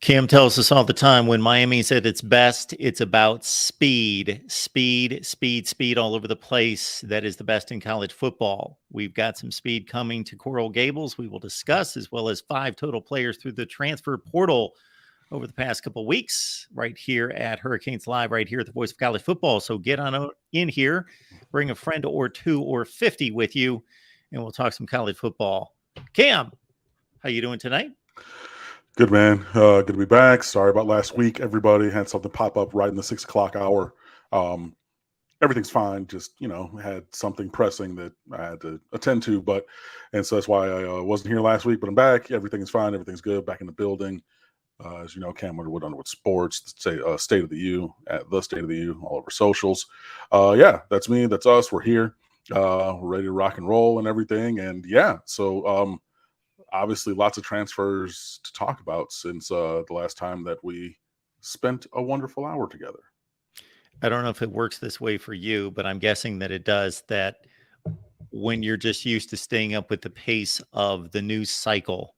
Cam tells us all the time when Miami's at its best, it's about speed, speed, speed, speed all over the place. That is the best in college football. We've got some speed coming to Coral Gables. We will discuss, as well as 5 total players through the transfer portal over the past couple of weeks, right here at Hurricanes Live, right here at the Voice of College Football. So get on in here, bring a friend or 2 or 50 with you, and we'll talk some college football. Cam, how you doing tonight? Good, man. Good to be back. Sorry about last week. Everybody had something pop up right in the 6 o'clock hour. Everything's fine. Just, had something pressing that I had to attend to. And so that's why I wasn't here last week, but I'm back. Everything is fine. Everything's good. Back in the building. As you know, Cam Underwood with Sports, State of the U, at the State of the U, all over socials. Yeah, that's me. That's us. We're here. We're ready to rock and roll and everything. And yeah, so obviously lots of transfers to talk about since the last time that we spent a wonderful hour together. I don't know if it works this way for you, but I'm guessing that it does, that when you're just used to staying up with the pace of the news cycle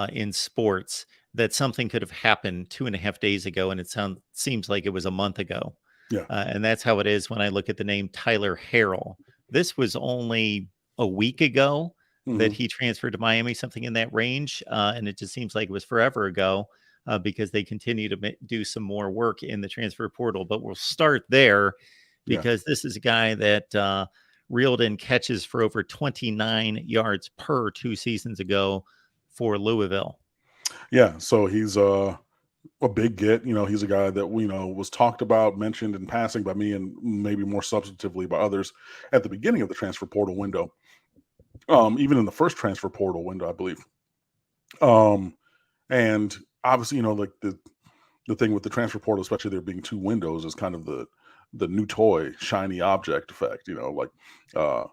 in sports, that something could have happened 2.5 days ago, and it seems like it was a month ago. Yeah. And that's how it is when I look at the name Tyler Harrell. This was only a week ago that he transferred to Miami, something in that range. And it just seems like it was forever ago because they continue to do some more work in the transfer portal. But we'll start there because this is a guy that reeled in catches for over 29 yards per 2 seasons ago for Louisville. Yeah, so he's a big get. He's a guy that was talked about, mentioned in passing by me, and maybe more substantively by others at the beginning of the transfer portal window. Even in the first transfer portal window, I believe. And obviously, like the thing with the transfer portal, especially there being 2 windows, is kind of the new toy, shiny object effect. I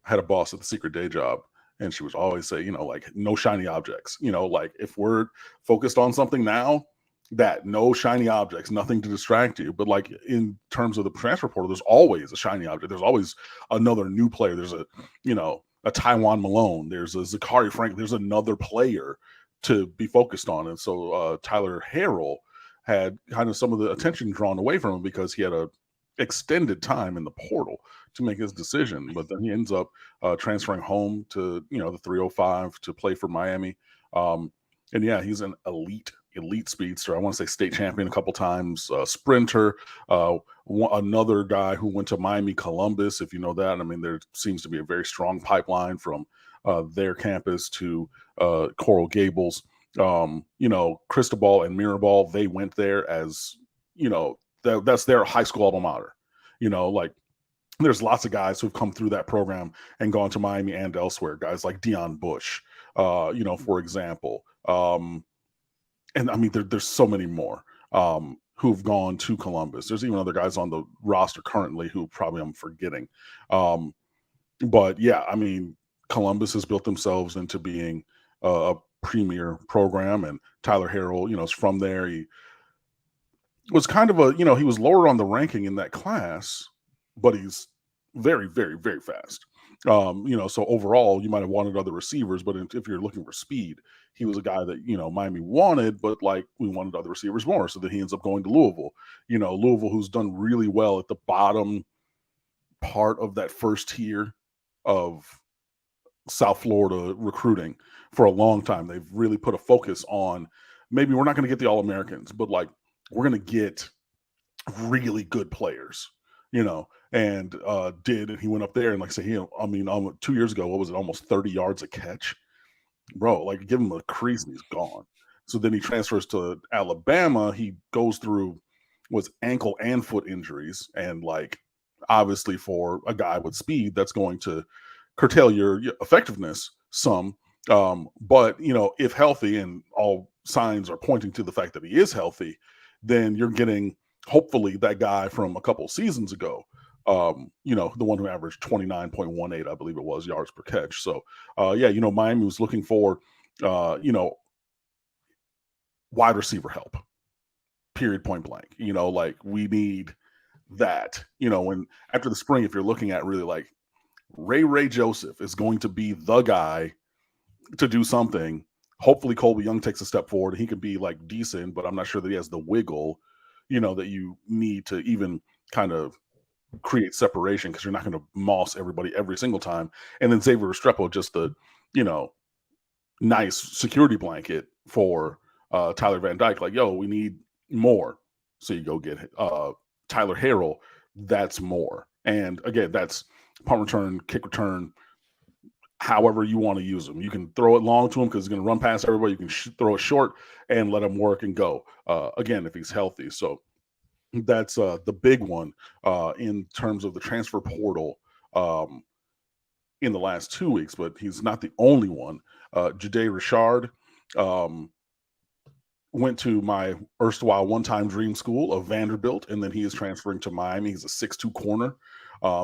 had a boss at the secret day job, and she was always say, like, no shiny objects. Like if we're focused on something now, that no shiny objects, nothing to distract you. But like in terms of the transfer portal, there's always a shiny object. There's always another new player. There's a Taiwan Malone. There's a Zachary Frank. There's another player to be focused on. And so Tyler Harrell had kind of some of the attention drawn away from him because he had a extended time in the portal to make his decision. But then he ends up transferring home to, the 305 to play for Miami. And yeah, he's an elite speedster. I want to say state champion a couple times, sprinter, another guy who went to Miami Columbus, if you know that. I mean, there seems to be a very strong pipeline from their campus to Coral Gables. Cristobal and Mirabal, they went there as, that's their high school alma mater. Like there's lots of guys who've come through that program and gone to Miami and elsewhere. Guys like Deion Bush, for example. And I mean, there's so many more who've gone to Columbus. There's even other guys on the roster currently who probably I'm forgetting. But yeah, I mean, Columbus has built themselves into being a premier program, and Tyler Harrell, is from there. He was kind of he was lower on the ranking in that class, but he's very, very, very fast. So overall, you might have wanted other receivers, but if you're looking for speed, he was a guy that, Miami wanted, but like we wanted other receivers more. So then he ends up going to Louisville, Louisville, who's done really well at the bottom part of that first tier of South Florida recruiting for a long time. They've really put a focus on, maybe we're not going to get the All-Americans, but like we're going to get really good players, and he went up there and like say, 2 years ago, what was it? Almost 30 yards a catch, bro. Like give him a crease and he's gone. So then he transfers to Alabama. He goes through was ankle and foot injuries. And like, obviously for a guy with speed, that's going to curtail your effectiveness some. But if healthy, and all signs are pointing to the fact that he is healthy, then you're getting hopefully that guy from a couple seasons ago, the one who averaged 29.18, I believe it was, yards per catch. So, Miami was looking for, wide receiver help, period, point blank. Like we need that, when after the spring, if you're looking at really like Ray Joseph is going to be the guy to do something, Hopefully Colby Young takes a step forward. He could be like decent, but I'm not sure that he has the wiggle, that you need to even kind of create separation, because you're not going to moss everybody every single time. And then Xavier Restrepo, just the, nice security blanket for Tyler Van Dyke. Like, yo, we need more. So you go get Tyler Harrell. That's more. And again, that's punt return, kick return, however you want to use them. You can throw it long to him because he's going to run past everybody. You can throw it short and let him work and go. Again, if he's healthy. So that's the big one in terms of the transfer portal in the last 2 weeks, but he's not the only one. Jade Richard went to my erstwhile one-time dream school of Vanderbilt, and then he is transferring to Miami. He's a 6'2" corner.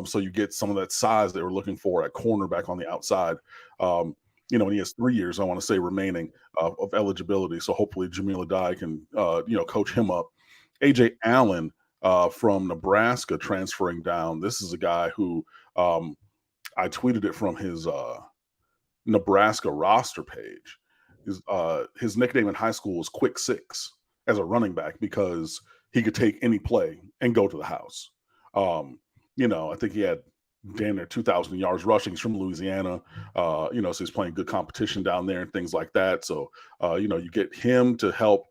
So you get some of that size that we're looking for at cornerback on the outside. And he has 3 years, I want to say, remaining of eligibility. So hopefully Jamil Adai can, coach him up. AJ Allen from Nebraska transferring down. This is a guy who I tweeted it from his Nebraska roster page. His nickname in high school was Quick Six as a running back, because he could take any play and go to the house. I think he had damn near 2,000 yards rushing. He's from Louisiana, so he's playing good competition down there and things like that. So, you get him to help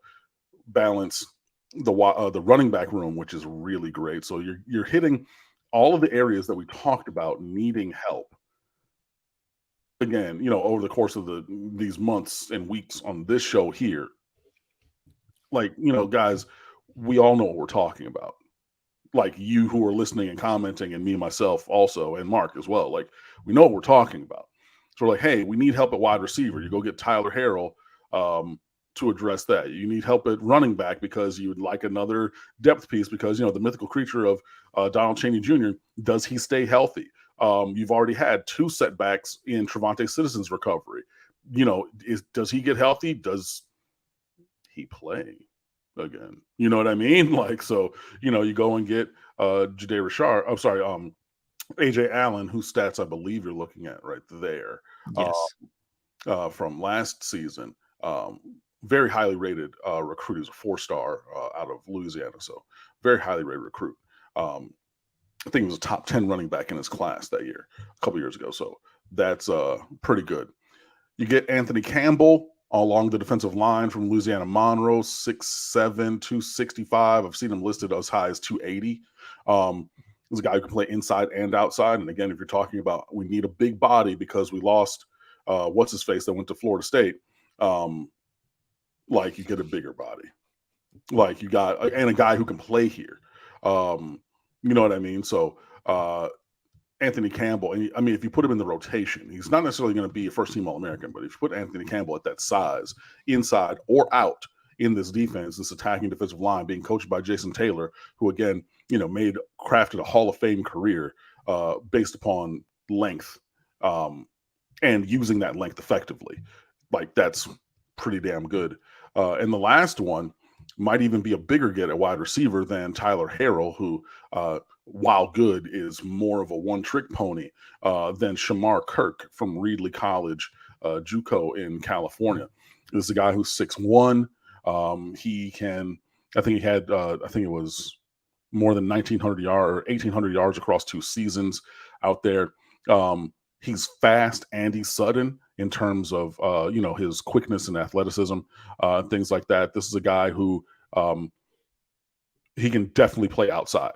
balance the running back room, which is really great. So you're hitting all of the areas that we talked about needing help. Again, over the course of these months and weeks on this show here, like, guys, we all know what we're talking about. Like, you who are listening and commenting, and me myself also, and Mark as well. Like, we know what we're talking about. So we're like, hey, we need help at wide receiver. You go get Tyler Harrell to address that. You need help at running back because you would like another depth piece, because, the mythical creature of Donald Chaney Jr., does he stay healthy? You've already had 2 setbacks in Trevante Citizen's recovery. Does he get healthy? Does he play again? You know what I mean? Like, so, you go and get Jade Richard. I'm sorry, AJ Allen, whose stats I believe you're looking at right there. Yes. From last season. Very highly rated recruit. He's a 4-star out of Louisiana. So very highly rated recruit. I think he was a top 10 running back in his class that year, a couple years ago. So that's pretty good. You get Anthony Campbell along the defensive line from Louisiana Monroe, 6'7", 265. I've seen him listed as high as 280. He's a guy who can play inside and outside. And again, if you're talking about we need a big body because we lost what's his face that went to Florida State, like, you get a bigger body. Like, you got and a guy who can play here. You know what I mean? So Anthony Campbell, I mean, if you put him in the rotation, he's not necessarily going to be a first-team All-American, but if you put Anthony Campbell at that size, inside or out in this defense, this attacking defensive line being coached by Jason Taylor, who, again, crafted a Hall of Fame career based upon length and using that length effectively. Like, that's pretty damn good. And the last one might even be a bigger get at wide receiver than Tyler Harrell, who, while good, is more of a one-trick pony than Shamar Kirk from Reedley College, JUCO in California. This is a guy who's 6'1". He can, I think it was more than 1,900 yards or 1,800 yards across 2 seasons out there. He's fast and he's sudden in terms of, his quickness and athleticism, things like that. This is a guy who he can definitely play outside.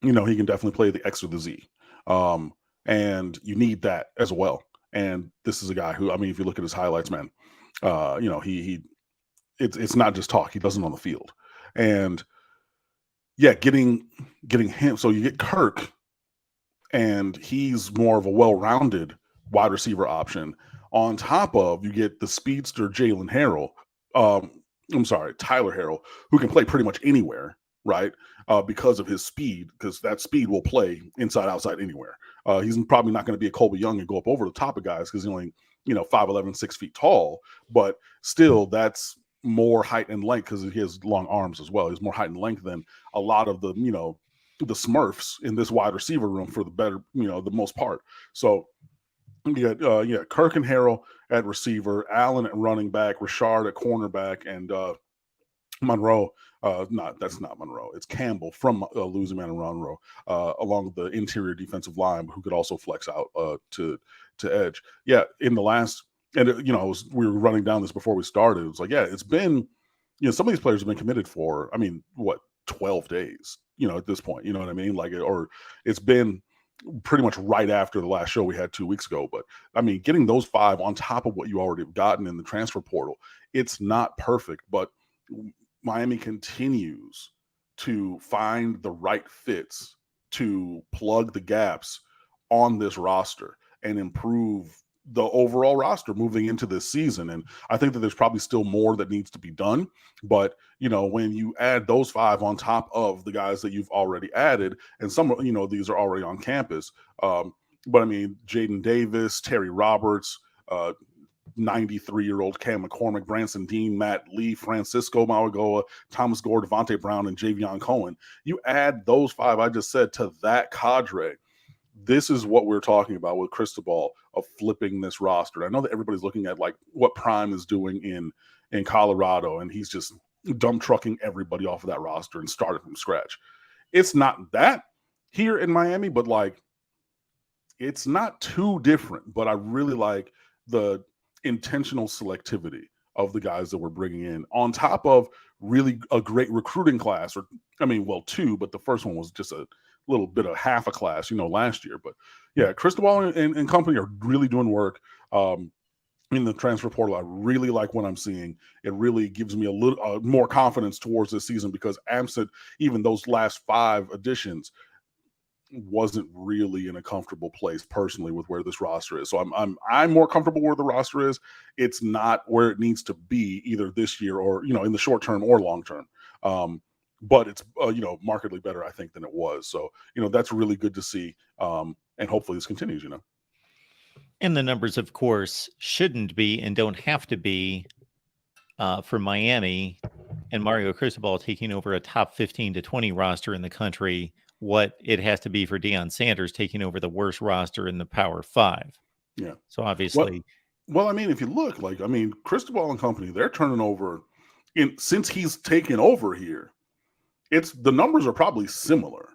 He can definitely play the X or the Z. And you need that as well. And this is a guy who, I mean, if you look at his highlights, man, it's not just talk. He does it on the field. And yeah, getting him. So you get Kirk, and he's more of a well-rounded wide receiver option. On top of, you get the speedster Tyler Harrell, who can play pretty much anywhere, right? Because of his speed, because that speed will play inside, outside, anywhere. He's probably not going to be a Colby Young and go up over the top of guys because he's only, 5'11", 6 feet tall, but still that's more height and length because he has long arms as well. He's more height and length than a lot of the, the Smurfs in this wide receiver room for the better, the most part. So you got Kirk and Harrell, at receiver, Allen at running back, Richard at cornerback, and Monroe, that's not Monroe. It's Campbell from losing man and Monroe, along with the interior defensive line, who could also flex out to edge. Yeah, in the last, and we were running down this before we started. It was like, yeah, it's been, some of these players have been committed for, 12 days, at this point, you know what I mean? Like, or it's been pretty much right after the last show we had 2 weeks ago. But getting those 5 on top of what you already have gotten in the transfer portal, it's not perfect, but Miami continues to find the right fits to plug the gaps on this roster and improve the overall roster moving into this season. And I think that there's probably still more that needs to be done. But, when you add those 5 on top of the guys that you've already added, and some, these are already on campus. But Jaden Davis, Terry Roberts, 93-year-old Cam McCormick, Branson Dean, Matt Lee, Francisco Mauigoa, Thomas Gore, Devontae Brown, and Javion Cohen. You add those 5 I just said to that cadre. This is what we're talking about with Cristobal of flipping this roster. I know that everybody's looking at like what Prime is doing in Colorado, and he's just dump trucking everybody off of that roster and starting from scratch. It's not that here in Miami, but like it's not too different. But I really like the intentional selectivity of the guys that we're bringing in on top of really a great recruiting class, or 2, but the first one was just a little bit of half a class, last year. But yeah, Cristobal and company are really doing work in the transfer portal. I really like what I'm seeing. It really gives me a little more confidence towards this season, because absent even those last 5 additions, wasn't really in a comfortable place personally with where this roster is. So I'm more comfortable where the roster is. It's not where it needs to be either this year or, in the short term or long term. But it's, markedly better, I think, than it was. So, that's really good to see. And hopefully this continues, And the numbers, of course, shouldn't be and don't have to be for Miami and Mario Cristobal taking over a top 15 to 20 roster in the country, what it has to be for Deion Sanders taking over the worst roster in the Power 5. Yeah. So obviously. Well, if you look, Cristobal and company, they're turning over since he's taken over here. The numbers are probably similar.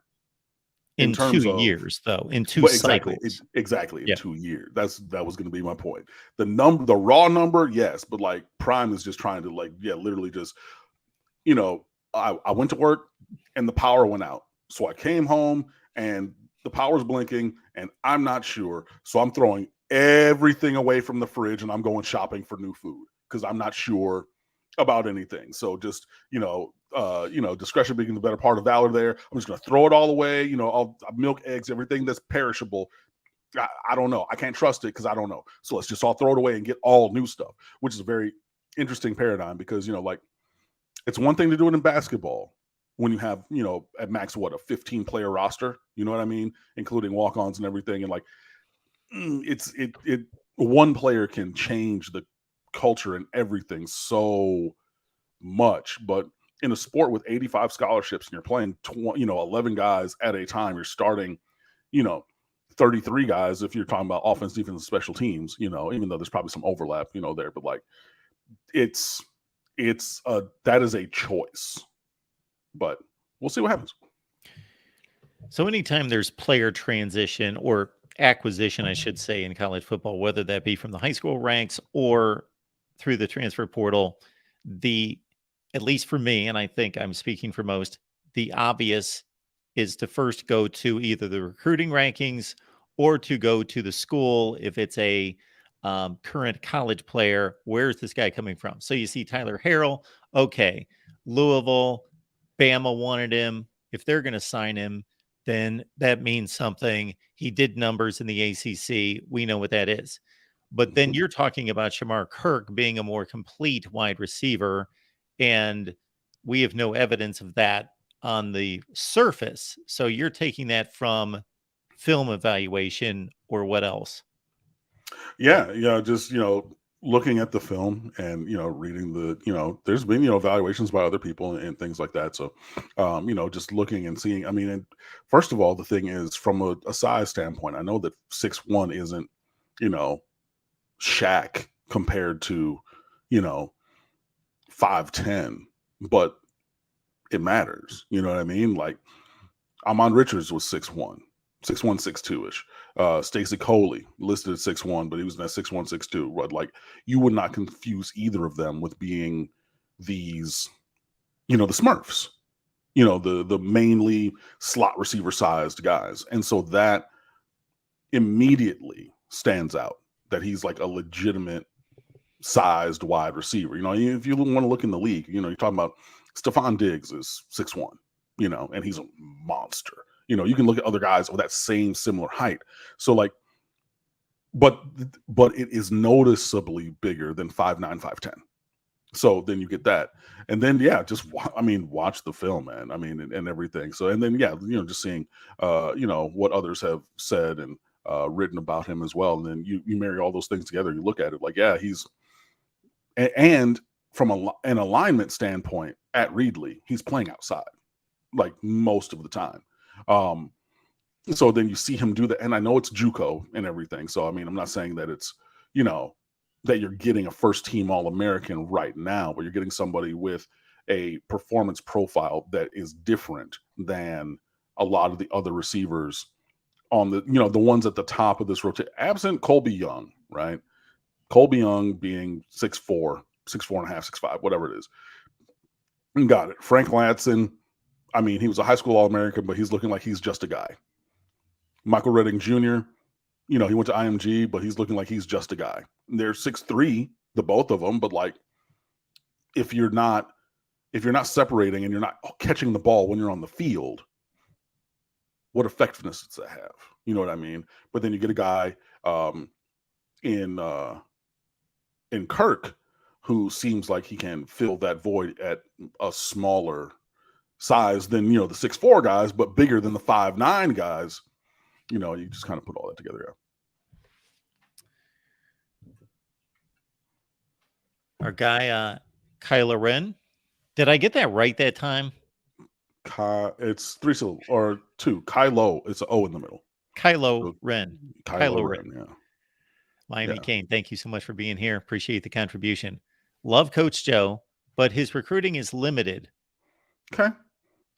In terms 2 years, though, in 2 cycles. Exactly, in 2 years. That was going to be my point. The raw number, yes, but like Prime is just trying to literally just, I went to work and the power went out. So I came home and the power's blinking and I'm not sure. So I'm throwing everything away from the fridge and I'm going shopping for new food because I'm not sure about anything. So just, discretion being the better part of valor there. I'm just going to throw it all away. I'll milk, eggs, everything that's perishable. I don't know. I can't trust it because I don't know. So let's just all throw it away and get all new stuff, which is a very interesting paradigm because, it's one thing to do it in basketball when you have, at max, a 15-player roster, you know what I mean? Including walk-ons and everything. And one player can change the culture and everything so much. But in a sport with 85 scholarships and you're playing 11 guys at a time, you're starting 33 guys if you're talking about offense, defense, and special teams, even though there's probably some overlap there, but like that is a choice, but we'll see what happens. So anytime there's player transition or acquisition, I should say, in college football, whether that be from the high school ranks or through the transfer portal, at least for me, and I think I'm speaking for most, the obvious is to first go to either the recruiting rankings or to go to the school. If it's a current college player, where's this guy coming from? So you see Tyler Harrell, okay, Louisville, Bama wanted him. If they're going to sign him, then that means something. He did numbers in the ACC. We know what that is. But then you're talking about Shamar Kirk being a more complete wide receiver, and we have no evidence of that on the surface. So you're taking that from film evaluation or what else? Yeah, just looking at the film and reading the there's been evaluations by other people and things like that. So just looking and seeing. And first of all, the thing is from a size standpoint, I know that 6'1" isn't Shaq compared to, 5'10", but it matters. You know what I mean? Like, Amon Richards was 6'1", 6'1", 6'2"-ish. Stacey Coley listed at 6'1", but he was in that 6'1", 6'2". But like, you would not confuse either of them with being these, the Smurfs, the mainly slot receiver sized guys. And so that immediately stands out, that he's like a legitimate sized wide receiver. If you want to look in the league, you're talking about Stephon Diggs is 6'1", and he's a monster. You can look at other guys with that same similar height. So like, but it is noticeably bigger than 5'9", 5'10". So then you get that. And then, watch the film, man. And everything. So, and then, just seeing, what others have said and written about him as well. And then you marry all those things together. You look at it like, and from an alignment standpoint at Reedley, he's playing outside like most of the time. So then you see him do that. And I know it's JUCO and everything. So, I'm not saying that it's, that you're getting a first team All-American right now, but you're getting somebody with a performance profile that is different than a lot of the other receivers on the, the ones at the top of this rotation, absent Colby Young, right? Colby Young being 6'4", 6'4 and a half, 6'5", whatever it is. Got it. Frank Ladson, he was a high school All-American, but he's looking like he's just a guy. Michael Redding Jr., he went to IMG, but he's looking like he's just a guy. They're 6'3", the both of them, but like, if you're not separating and you're not catching the ball when you're on the field, what effectiveness does that have? You know what I mean? But then you get a guy in Kirk who seems like he can fill that void at a smaller size than, the 6'4" guys, but bigger than the 5'9" guys. You just kind of put all that together. Our guy, Kylo Ren. Did I get that right that time? It's 3 syllables or 2. Kylo. It's an O in the middle. Kylo Ren. Kylo Ren. Yeah. Miami Kane, thank you so much for being here. Appreciate the contribution. Love Coach Joe, but his recruiting is limited. Okay.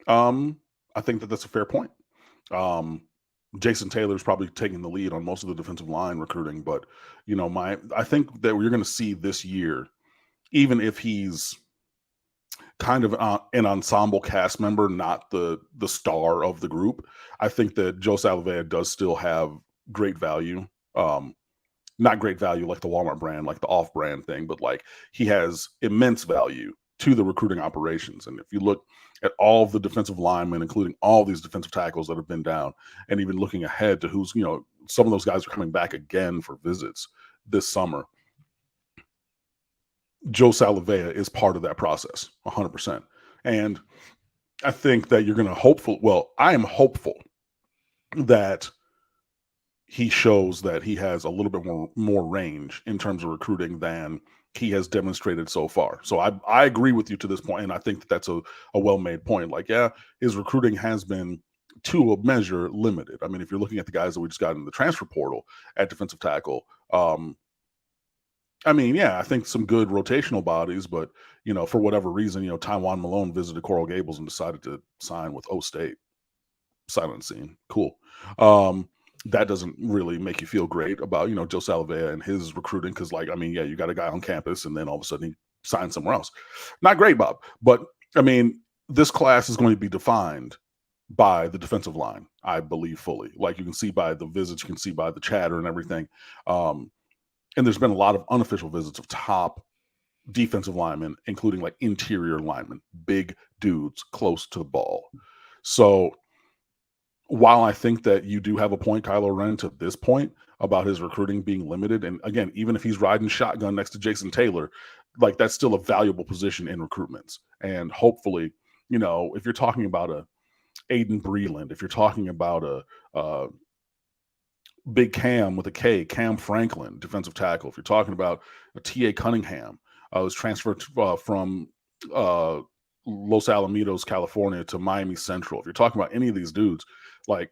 I think that's a fair point. Jason Taylor's probably taking the lead on most of the defensive line recruiting, but I think that we're going to see this year, even if he's kind of an ensemble cast member, not the star of the group, I think that Joe Salavea does still have great value. Not great value like the Walmart brand, like the off-brand thing, but like he has immense value to the recruiting operations. And if you look at all of the defensive linemen, including all these defensive tackles that have been down, and even looking ahead to who's, some of those guys are coming back again for visits this summer. Joe Salavea is part of that process, 100%. And I think that you're going to I am hopeful that he shows that he has a little bit more range in terms of recruiting than he has demonstrated so far. So I agree with you to this point, and I think that's a well-made point. Like, his recruiting has been, to a measure, limited. If you're looking at the guys that we just got in the transfer portal at defensive tackle, I think some good rotational bodies, but, for whatever reason, Tywan Malone visited Coral Gables and decided to sign with O State. Silent scene. Cool. That doesn't really make you feel great about, Joe Salavea and his recruiting. Cause you got a guy on campus and then all of a sudden he signs somewhere else. Not great, Bob. But this class is going to be defined by the defensive line, I believe fully. Like you can see by the visits, you can see by the chatter and everything. And there's been a lot of unofficial visits of top defensive linemen, including like interior linemen, big dudes close to the ball. So while I think that you do have a point, Kylo Ren, to this point about his recruiting being limited, and again, even if he's riding shotgun next to Jason Taylor, like that's still a valuable position in recruitments. And hopefully, if you're talking about a Aiden Breland, if you're talking about a Big Cam with a K, Cam Franklin, defensive tackle, if you're talking about a T.A. Cunningham, was transferred from Los Alamitos, California to Miami Central. If you're talking about any of these dudes, like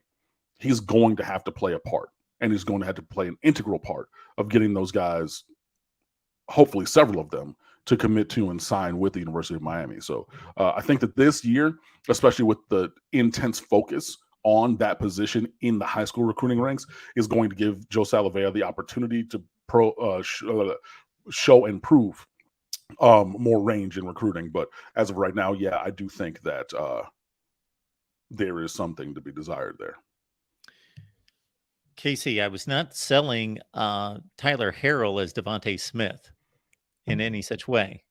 he's going to have to play a part, and he's going to have to play an integral part of getting those guys hopefully several of them, to commit to and sign with the University of Miami. So I think that this year, especially with the intense focus on that position in the high school recruiting ranks, is going to give Joe Salavea the opportunity to show and prove more range in recruiting. But as of right now, yeah, I do think that there is something to be desired there. Casey, I was not selling Tyler Harrell as Devontae Smith in any such way.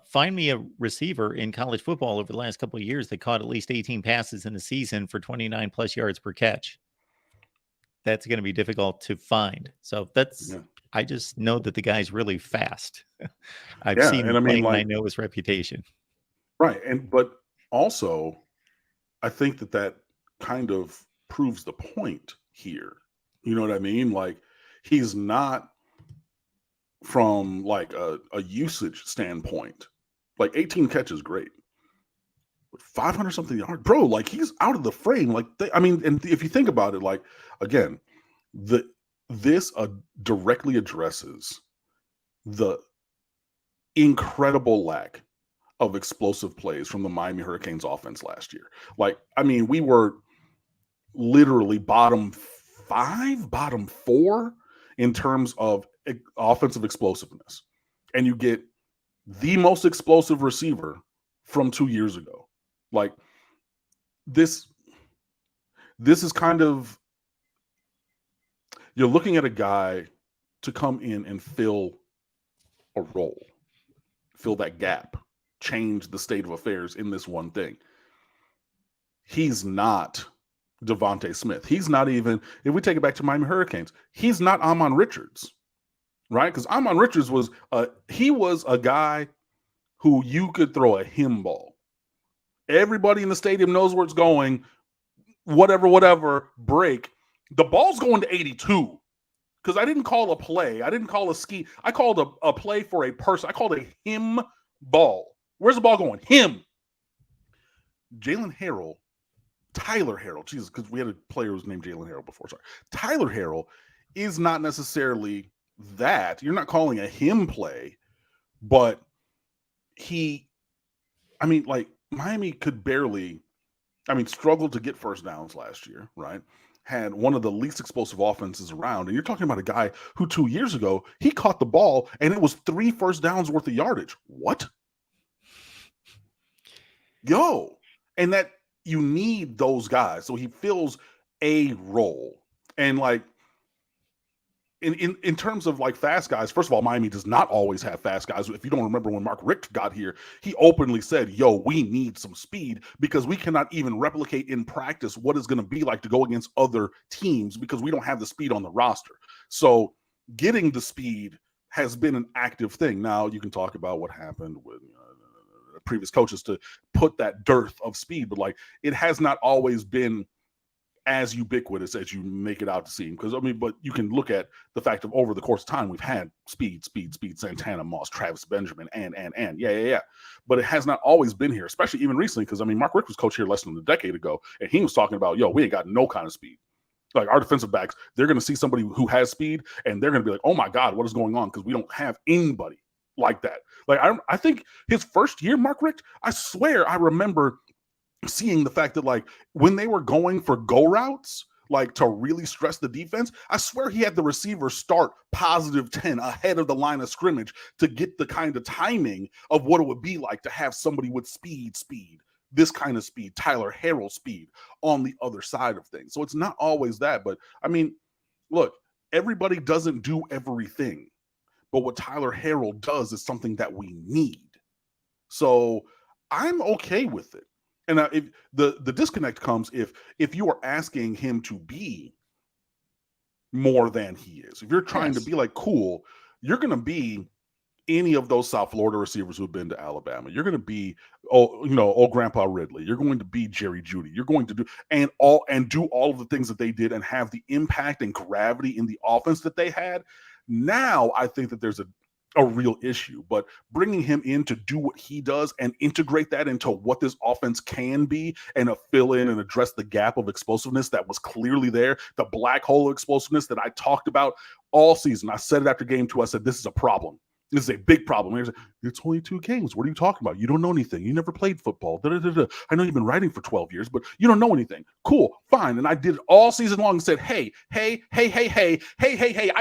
Find me a receiver in college football over the last couple of years that caught at least 18 passes in a season for 29 plus yards per catch. That's going to be difficult to find. So I just know that the guy's really fast. I've seen him play, and I know his reputation. Right. But also, I think that kind of proves the point here. You know what I mean? Like, he's not, from like a usage standpoint, like 18 catches, great. 500 something yards, bro, like he's out of the frame. Like, and if you think about it, like, again, this directly addresses the incredible lack of explosive plays from the Miami Hurricanes offense last year. Like, I mean, we were literally bottom 5, bottom 4 in terms of offensive explosiveness. And you get the most explosive receiver from 2 years ago. Like, this is kind of, you're looking at a guy to come in and fill a role, fill that gap, change the state of affairs in this one thing. He's not Devontae Smith. He's not even, if we take it back to Miami Hurricanes, he's not Amon Richards, right? Because Amon Richards was a guy who you could throw a him ball. Everybody in the stadium knows where it's going. Whatever, break. The ball's going to 82. Because I didn't call a play. I didn't call a ski. I called a play for a person. I called a him ball. Where's the ball going? Him. Tyler Harrell, Jesus, because we had a player who was named Jalen Harrell before. Sorry. Tyler Harrell is not necessarily that. You're not calling a him play, but Miami could barely, struggled to get first downs last year, right? Had one of the least explosive offenses around. And you're talking about a guy who 2 years ago, he caught the ball and it was 3 first downs worth of yardage. What? And that, you need those guys. So he fills a role. And like, in terms of like fast guys, first of all, Miami does not always have fast guys. If you don't remember when Mark Richt got here, he openly said, we need some speed because we cannot even replicate in practice what it's going to be like to go against other teams because we don't have the speed on the roster. So getting the speed has been an active thing. Now you can talk about what happened with previous coaches to put that dearth of speed, but like, it has not always been as ubiquitous as you make it out to seem. Because but you can look at the fact of over the course of time, we've had speed, Santana Moss, Travis Benjamin, and yeah. But it has not always been here, especially even recently. Because Mark Richt was coach here less than a decade ago, and he was talking about, we ain't got no kind of speed. Like, our defensive backs, they're going to see somebody who has speed, and they're going to be like, oh my God, what is going on? Because we don't have anybody like that. Like, I think his first year, Mark Richt, I swear I remember seeing the fact that, like, when they were going for go routes, like, to really stress the defense, I swear he had the receiver start positive 10 ahead of the line of scrimmage to get the kind of timing of what it would be like to have somebody with speed, this kind of speed, Tyler Harrell speed on the other side of things. So it's not always that. But, look, everybody doesn't do everything. But what Tyler Harrell does is something that we need. So I'm okay with it. And if the disconnect comes if you are asking him to be more than he is. If you're trying to be like, cool, you're going to be any of those South Florida receivers who've been to Alabama. You're going to be, old Grandpa Ridley. You're going to be Jerry Jeudy. You're going to do do all of the things that they did and have the impact and gravity in the offense that they had. Now I think that there's a real issue, but bringing him in to do what he does and integrate that into what this offense can be and fill in and address the gap of explosiveness that was clearly there, the black hole of explosiveness that I talked about all season. I said it after game 2. I said, this is a problem. This is a big problem. It's only 2 games. What are you talking about? You don't know anything. You never played football. I know you've been writing for 12 years, but you don't know anything. Cool, fine. And I did it all season long and said, hey, I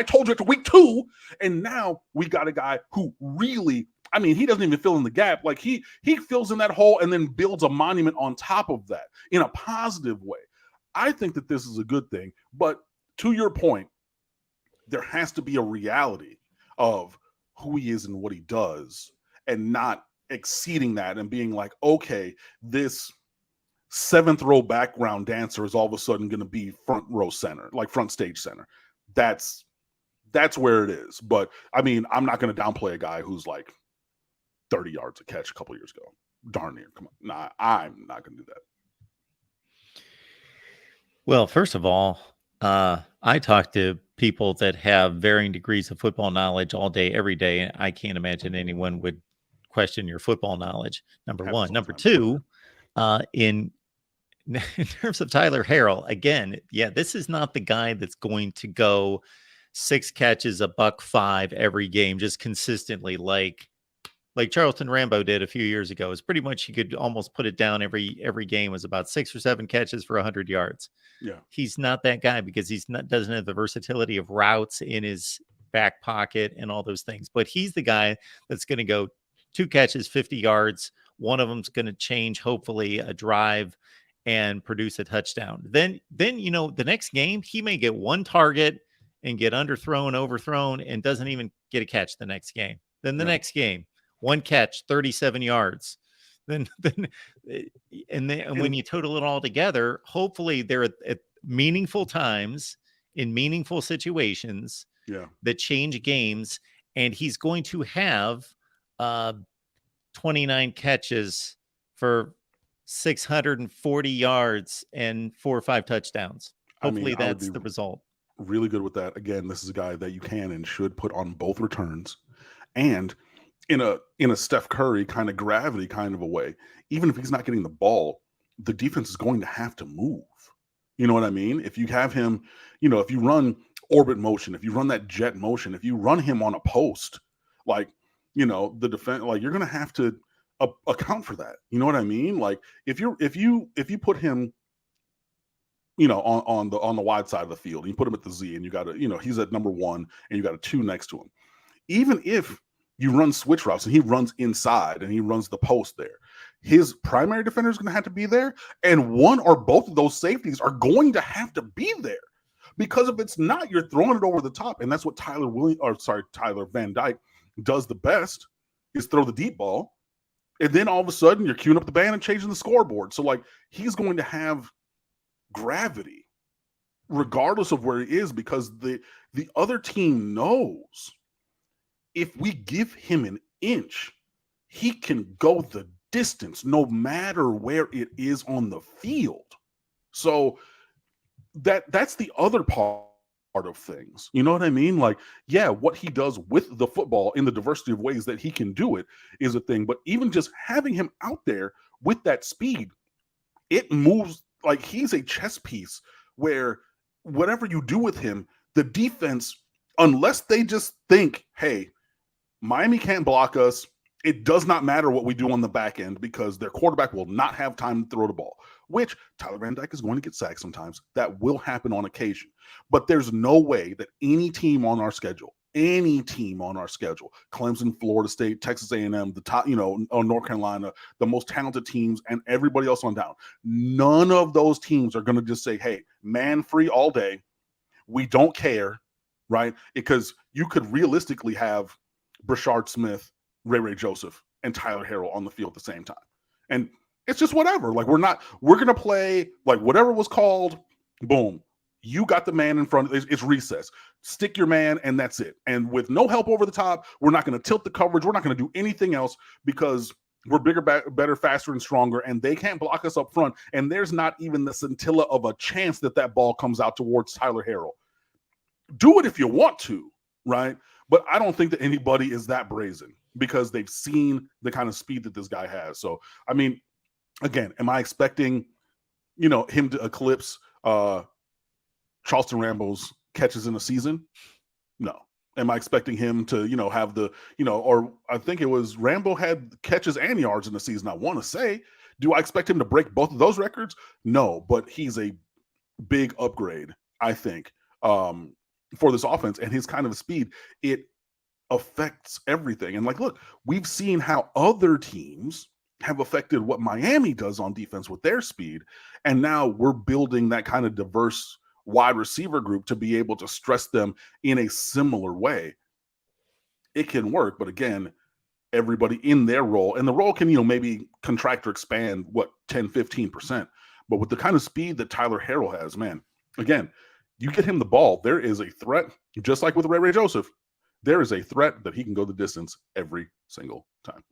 told you after week 2. And now we got a guy who really, I mean, he doesn't even fill in the gap. Like he fills in that hole and then builds a monument on top of that in a positive way. I think that this is a good thing. But to your point, there has to be a reality of who he is and what he does, and not exceeding that and being like, okay, this 7th row background dancer is all of a sudden going to be front row center, like front stage center. That's where it is. But I mean, I'm not going to downplay a guy who's like 30 yards a catch a couple years ago. Darn near. Come on. Nah, I'm not going to do that. Well, first of all, I talk to people that have varying degrees of football knowledge all day, every day. And I can't imagine anyone would question your football knowledge. Number one. Number two, in terms of Tyler Harrell, again, yeah, this is not the guy that's going to go 6 catches, $105 every game, just consistently like Charleston Rambo did a few years ago. It's pretty much, you could almost put it down every game was about 6 or 7 catches for 100 yards. Yeah. He's not that guy because doesn't have the versatility of routes in his back pocket and all those things. But he's the guy that's going to go 2 catches, 50 yards. One of them's going to change, hopefully, a drive and produce a touchdown. Then the next game, he may get 1 target and get underthrown, overthrown, and doesn't even get a catch the next game. Then the next game, 1 catch, 37 yards. And when you total it all together, hopefully they're at meaningful times in meaningful situations that change games. And he's going to have 29 catches for 640 yards and 4 or 5 touchdowns. Hopefully that's the result. Really good with that. Again, this is a guy that you can and should put on both returns. And in a Steph Curry kind of gravity kind of a way, even if he's not getting the ball, the defense is going to have to move. You know what I mean? If you have him, if you run orbit motion, if you run that jet motion, if you run him on a post, like, the defense, like, you're going to have to account for that. You know what I mean? Like if you put him, on the wide side of the field, and you put him at the Z, and you got he's at number 1 and you got a 2 next to him. Even if you run switch routes and he runs inside and he runs the post there, his primary defender is going to have to be there, and one or both of those safeties are going to have to be there, because if it's not, you're throwing it over the top. And that's what Tyler Van Dyke does the best, is throw the deep ball. And then all of a sudden you're queuing up the band and changing the scoreboard. So like, he's going to have gravity regardless of where he is, because the other team knows if we give him an inch, he can go the distance no matter where it is on the field. So that's the other part of things. You know what I mean? Like, yeah, what he does with the football in the diversity of ways that he can do it is a thing. But even just having him out there with that speed, it moves like he's a chess piece where whatever you do with him, the defense, unless they just think, hey, Miami can't block us, it does not matter what we do on the back end, because their quarterback will not have time to throw the ball, which Tyler Van Dyke is going to get sacked sometimes. That will happen on occasion. But there's no way that any team on our schedule, Clemson, Florida State, Texas A&M, the top, North Carolina, the most talented teams, and everybody else on down, none of those teams are going to just say, hey, man free all day. We don't care, right? Because you could realistically have Brashard Smith, Ray Joseph, and Tyler Harrell on the field at the same time. And it's just whatever. Like, we're going to play like whatever was called, boom. You got the man in front. It's recess. Stick your man, and that's it. And with no help over the top, we're not going to tilt the coverage. We're not going to do anything else, because we're bigger, better, faster, and stronger, and they can't block us up front. And there's not even the scintilla of a chance that ball comes out towards Tyler Harrell. Do it if you want to, right? But I don't think that anybody is that brazen, because they've seen the kind of speed that this guy has. So, I mean, again, am I expecting, him to eclipse Charleston Rambo's catches in a season? No. Am I expecting him to, have the, or I think it was Rambo had catches and yards in the season, I want to say. Do I expect him to break both of those records? No, but he's a big upgrade, I think, for this offense, and his kind of speed, it affects everything. And like, look, we've seen how other teams have affected what Miami does on defense with their speed. And now we're building that kind of diverse wide receiver group to be able to stress them in a similar way. It can work, but again, everybody in their role, and the role can, maybe contract or expand 10-15%. But with the kind of speed that Tyler Harrell has, man, again, you get him the ball, there is a threat, just like with Ray Joseph. There is a threat that he can go the distance every single time.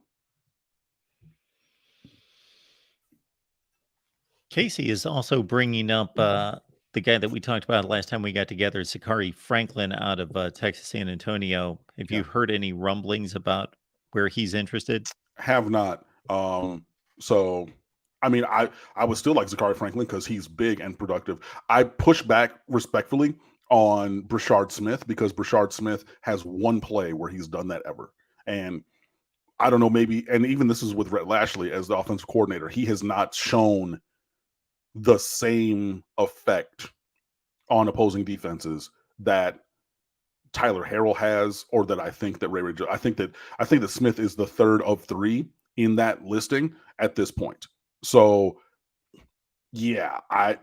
Casey is also bringing up the guy that we talked about last time we got together, Zachary Franklin out of Texas San Antonio. Have you heard any rumblings about where he's interested? Have not. So, I mean, I would still like Zachary Franklin because he's big and productive. I push back respectfully on Brashard Smith because Brashard Smith has one play where he's done that ever. And I don't know, maybe, and even this is with Rhett Lashley as the offensive coordinator, he has not shown the same effect on opposing defenses that Tyler Harrell has, or that I think that I think that Smith is the third of three in that listing at this point. So yeah, I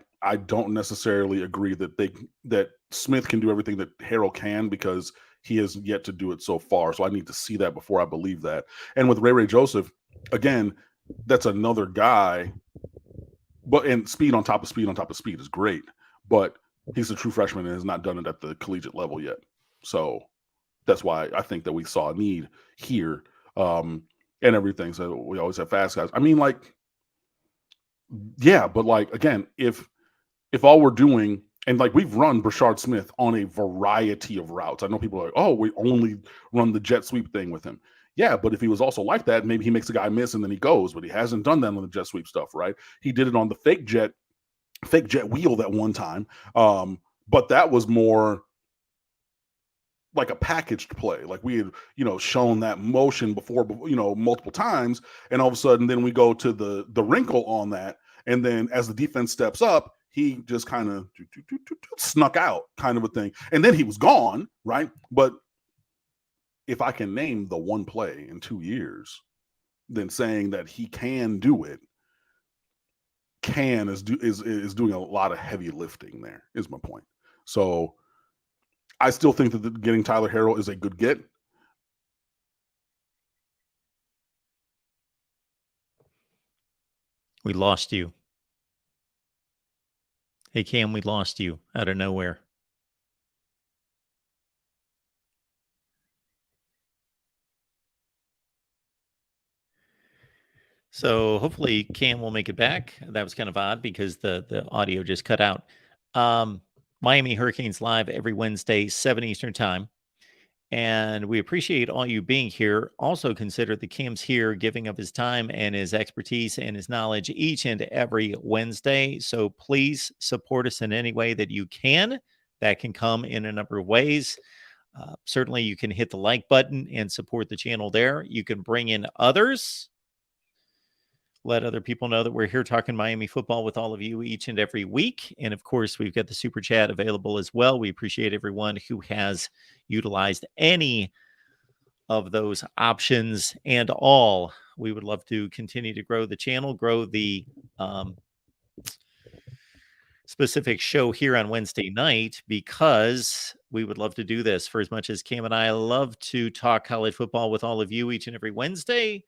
don't necessarily agree that Smith can do everything that Harrell can because he has yet to do it so far. So I need to see that before I believe that. And with Ray Joseph, again, that's another guy. But and speed on top of speed on top of speed is great, but he's a true freshman and has not done it at the collegiate level yet. So that's why I think that we saw a need here, and everything. So we always have fast guys. I mean, like, yeah, but like again, if all we're doing, and like we've run Brashard Smith on a variety of routes. I know people are like, oh, we only run the jet sweep thing with him. Yeah, but if he was also like that, maybe he makes a guy miss and then he goes, but he hasn't done that on the jet sweep stuff, right? He did it on the fake jet wheel that one time. But that was more like a packaged play. Like we had, shown that motion before, multiple times. And all of a sudden, then we go to the wrinkle on that. And then as the defense steps up, he just kind of snuck out kind of a thing. And then he was gone, right? But if I can name the one play in 2 years, then saying that he can do it, is doing a lot of heavy lifting there, is my point. So I still think that getting Tyler Harrell is a good get. We lost you. Hey, Cam, we lost you out of nowhere. So hopefully Cam will make it back. That was kind of odd because the audio just cut out. Miami Hurricanes live every Wednesday, 7 Eastern time. And we appreciate all you being here. Also consider the Cam's here giving up his time and his expertise and his knowledge each and every Wednesday. So please support us in any way that you can. That can come in a number of ways. Certainly, you can hit the like button and support the channel there. You can bring in others. Let other people know that we're here talking Miami football with all of you each and every week. And of course, we've got the super chat available as well. We appreciate everyone who has utilized any of those options and all. We would love to continue to grow the channel, grow the specific show here on Wednesday night, because we would love to do this. For as much as Cam and I love to talk college football with all of you each and every Wednesday,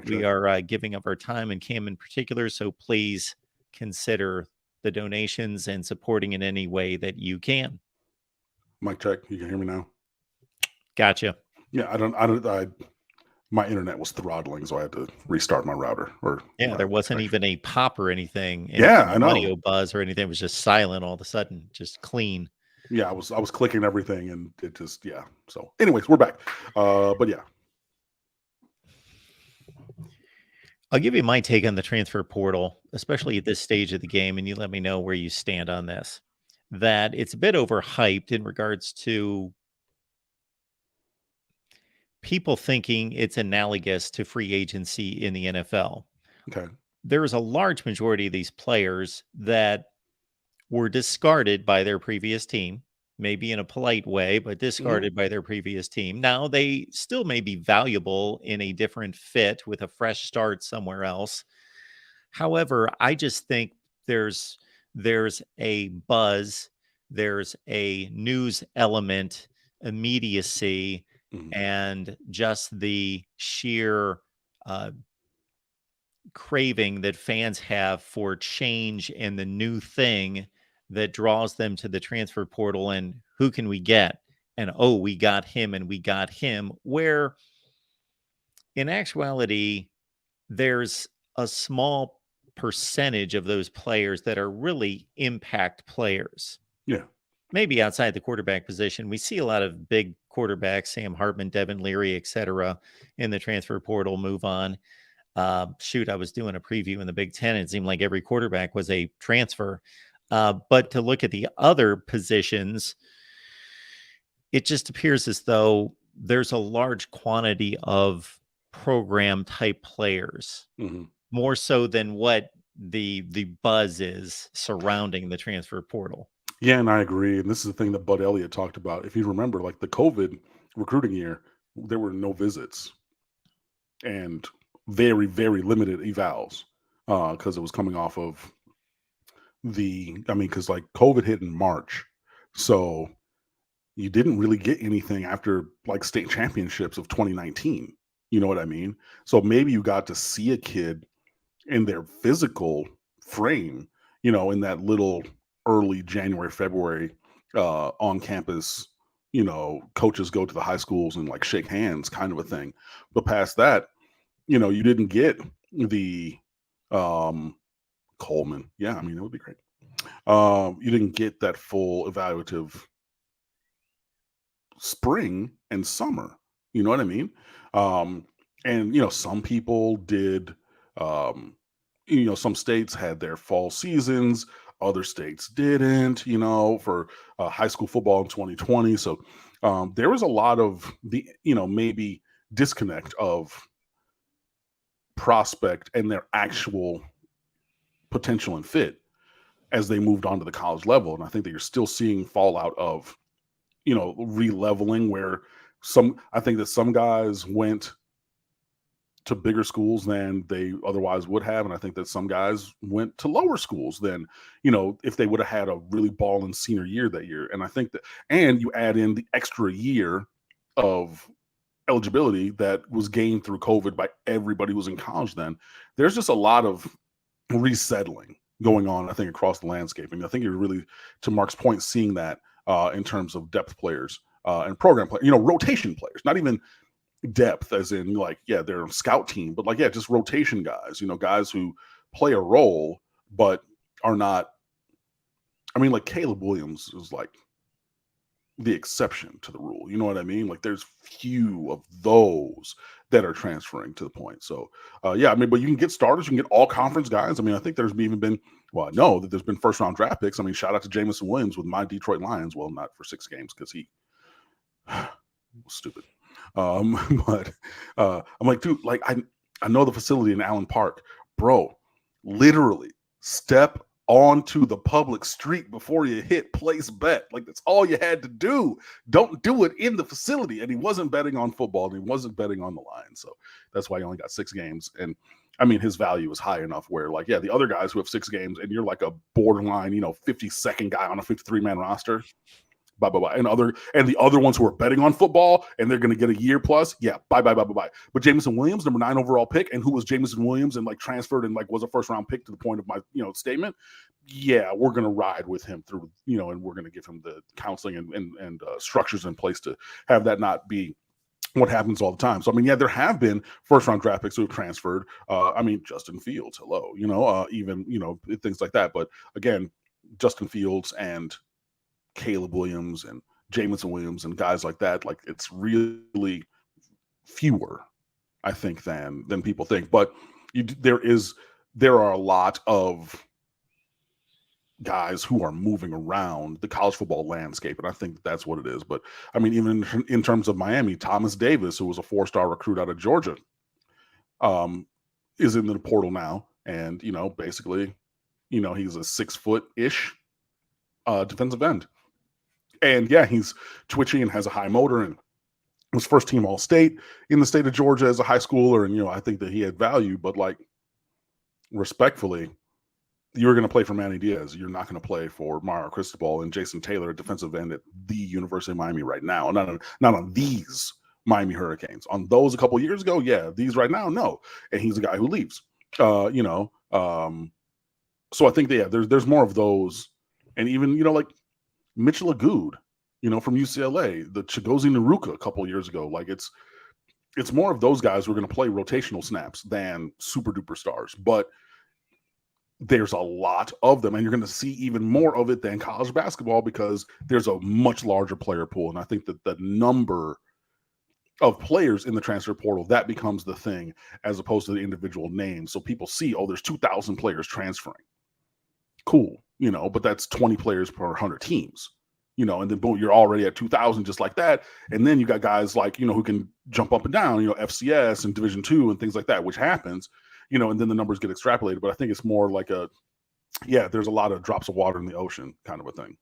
we are giving up our time, and Cam in particular. So please consider the donations and supporting in any way that you can. Mic check. You can hear me now. Gotcha. Yeah, my internet was throttling, so I had to restart my router. There wasn't even a pop or anything. I know. Audio buzz or anything. It was just silent all of a sudden, just clean. Yeah, I was clicking everything, and it just So, anyways, we're back. But yeah. I'll give you my take on the transfer portal, especially at this stage of the game, and you let me know where you stand on this. That it's a bit overhyped in regards to people thinking it's analogous to free agency in the NFL. Okay. There's a large majority of these players that were discarded by their previous team, maybe in a polite way, but Hmm. discarded by their previous team. Now, they still may be valuable in a different fit with a fresh start somewhere else. However, I just think there's there's a buzz, there's a news element, immediacy, Hmm. and just the sheer uh, craving that fans have for change and the new thing that draws them to the transfer portal and who can we get? And oh, we got him and we got him. Where in actuality, there's a small percentage of those players that are really impact players. Yeah. Maybe outside the quarterback position, we see a lot of big quarterbacks, Sam Hartman, Devin Leary, et cetera, in the transfer portal move on. Shoot, I was doing a preview in the Big Ten. And it seemed like every quarterback was a transfer. But to look at the other positions, it just appears as though there's a large quantity of program type players, Hmm. more so than what the buzz is surrounding the transfer portal. Yeah, and I agree. And this is the thing that Bud Elliott talked about. If you remember, like the COVID recruiting year, there were no visits and very, very limited evals because it was coming off of because like COVID hit in March. So you didn't really get anything after like state championships of 2019. You know what I mean? So maybe you got to see a kid in their physical frame, in that little early January, February on campus, coaches go to the high schools and like shake hands kind of a thing. But past that, you didn't get the um Coleman. Yeah, I mean, it would be great. You didn't get that full evaluative spring and summer. You know what I mean? Um, and some people did. Um, some states had their fall seasons. Other states didn't. For high school football in 2020. So there was a lot of the maybe disconnect of prospect and their actual potential and fit as they moved on to the college level. And I think that you're still seeing fallout of releveling where I think that some guys went to bigger schools than they otherwise would have. And I think that some guys went to lower schools than, if they would have had a really balling senior year that year. And I think that, and you add in the extra year of eligibility that was gained through COVID by everybody who was in college then, there's just a lot of resettling going on, I think, across the landscape. And I think you're really, to Mark's point, seeing that in terms of depth players and program players, rotation players, not even depth as in like, yeah, they're a scout team, but like, yeah, just rotation guys, guys who play a role, but are not, I mean, like Caleb Williams is like the exception to the rule. You know what I mean? Like there's few of those that are transferring to the point. So yeah, I mean, but you can get starters, you can get all conference guys. I mean, I think there's even been, well, I know that there's been first round draft picks. I mean, shout out to Jamison Williams with my Detroit Lions. Well, not for 6 games because he was stupid. But I'm like, dude, like I know the facility in Allen Park, bro, literally step onto the public street before you hit place bet. Like that's all you had to do. Don't do it in the facility. And he wasn't betting on football and he wasn't betting on the line. So that's why he only got 6 games. And I mean, his value is high enough where like, yeah, the other guys who have 6 games and you're like a borderline, 52nd guy on a 53-man roster. Bye bye bye. And the other ones who are betting on football and they're going to get a year plus, yeah, bye bye bye bye bye. But Jamison Williams, number 9 overall pick, and who was Jamison Williams and like transferred and like was a first round pick to the point of my statement. Yeah, we're going to ride with him through and we're going to give him the counseling and structures in place to have that not be what happens all the time. So I mean, yeah, there have been first round draft picks who have transferred. I mean, Justin Fields, hello, even things like that. But again, Justin Fields and Caleb Williams and Jamison Williams and guys like that, like it's really fewer, I think, than people think. But there are a lot of guys who are moving around the college football landscape, and I think that's what it is. But I mean, even in terms of Miami, Thomas Davis, who was a 4-star recruit out of Georgia, is in the portal now, and basically, he's a 6-foot-ish defensive end, and yeah, he's twitchy and has a high motor, and was first team All State in the state of Georgia as a high schooler, and I think that he had value, but like respectfully, you're going to play for Manny Diaz. You're not going to play for Mario Cristobal and Jason Taylor, a defensive end at the University of Miami right now. Not on these Miami Hurricanes. On those a couple years ago, yeah. These right now, no. And he's a guy who leaves. So I think that, yeah, there's more of those. And even, like Mitchell Agood, from UCLA, the Chigozie Naruka a couple years ago. Like it's more of those guys who are going to play rotational snaps than super duper stars. But there's a lot of them, and you're going to see even more of it than college basketball because there's a much larger player pool. And I think that the number of players in the transfer portal, that becomes the thing as opposed to the individual names. So people see, oh, there's 2,000 players transferring. Cool. But that's 20 players per 100 teams, and then boom, you're already at 2,000 just like that. And then you got guys like, who can jump up and down, FCS and Division II and things like that, which happens. And then the numbers get extrapolated. But I think it's more like there's a lot of drops of water in the ocean kind of a thing.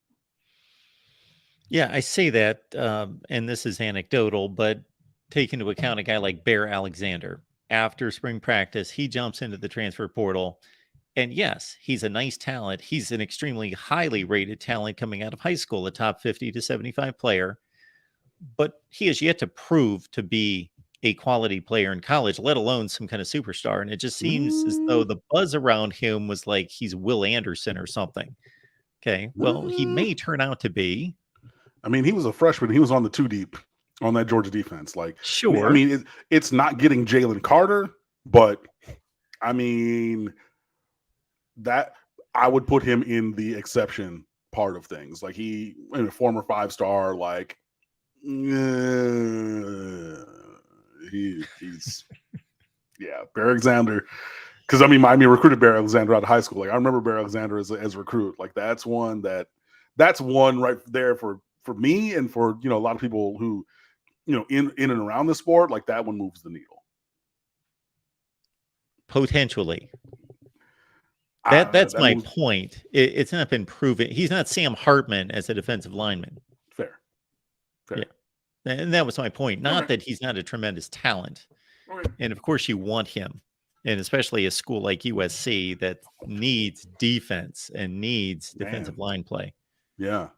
Yeah, I say that, and this is anecdotal, but take into account a guy like Bear Alexander. After spring practice, he jumps into the transfer portal. And yes, he's a nice talent. He's an extremely highly rated talent coming out of high school, a top 50 to 75 player. But he has yet to prove to be a quality player in college, let alone some kind of superstar. And it just seems as though the buzz around him was like he's Will Anderson or something. Okay, well, he may turn out to be. I mean, he was a freshman. He was on the 2 deep on that Georgia defense. Like, sure. I mean, it's not getting Jalen Carter, but I mean, that I would put him in the exception part of things. Like he, a former 5-star, like he's yeah, Bear Alexander. Because I mean, Miami recruited Bear Alexander out of high school. Like I remember Bear Alexander as a recruit. Like that's one right there for me and for a lot of people who in and around the sport. Like that one moves the needle potentially. That's my point. It's not been proven. He's not Sam Hartman as a defensive lineman. Fair. Yeah. And that was my point. Not that he's not a tremendous talent. And of course you want him. And especially a school like USC that needs defense and needs defensive line play. Yeah.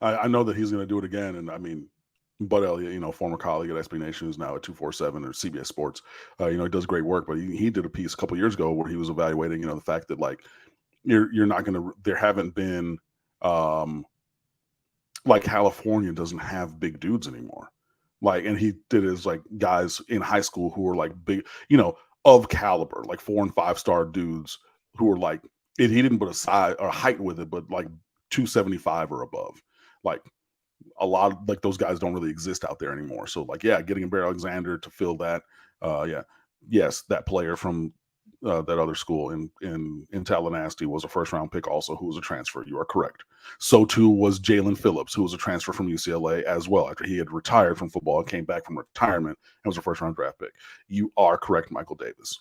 I know that he's going to do it again. And I mean, Bud Elliott, former colleague at SB Nation, who's now at 247 or CBS Sports, he does great work. But he did a piece a couple years ago where he was evaluating, the fact that like you're not going to. There haven't been like California doesn't have big dudes anymore. Like, and he did his like guys in high school who were like big, of caliber, like 4- and 5-star dudes who were like. He didn't put a size or height with it, but like 275 or above, like. A lot of like those guys don't really exist out there anymore. So like, yeah, getting a Bear Alexander to fill that, yes, that player from that other school in Tallahassee was a 1st-round pick also, who was a transfer. You are correct. So too was Jalen Phillips, who was a transfer from UCLA as well after he had retired from football and came back from retirement and was a 1st-round draft pick. You are correct, Michael Davis.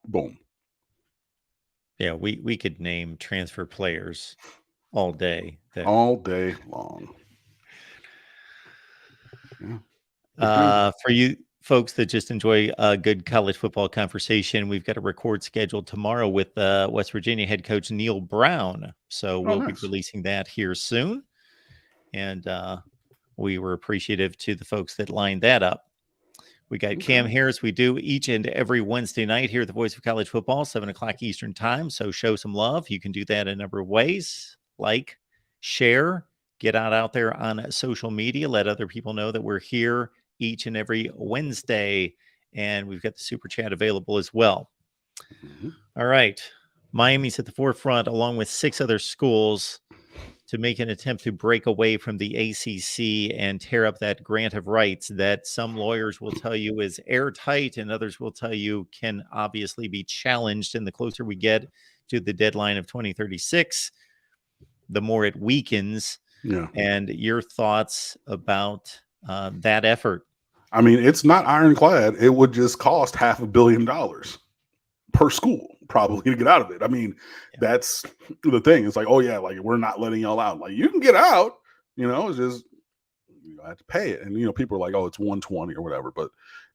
Boom. Yeah, we could name transfer players all day. All day long. Yeah. For you folks that just enjoy a good college football conversation, we've got a record scheduled tomorrow with West Virginia head coach Neil Brown. So we'll be releasing that here soon. And we were appreciative to the folks that lined that up. We got Cam Harris. We do each and every Wednesday night here at the Voice of College Football, 7 o'clock Eastern time. So show some love. You can do that in a number of ways. Like, share, get out there on social media. Let other people know that we're here each and every Wednesday. And we've got the super chat available as well. All right. Miami's at the forefront along with 6 other schools to make an attempt to break away from the ACC and tear up that grant of rights that some lawyers will tell you is airtight and others will tell you can obviously be challenged. And the closer we get to the deadline of 2036, the more it weakens. Yeah. And your thoughts about that effort? I mean, it's not ironclad. It would just cost $500 million per school probably to get out of it. I mean, that's the thing. It's like, oh yeah, like we're not letting y'all out. Like you can get out, it's just you have to pay it. And people are like, oh, it's 120 or whatever, but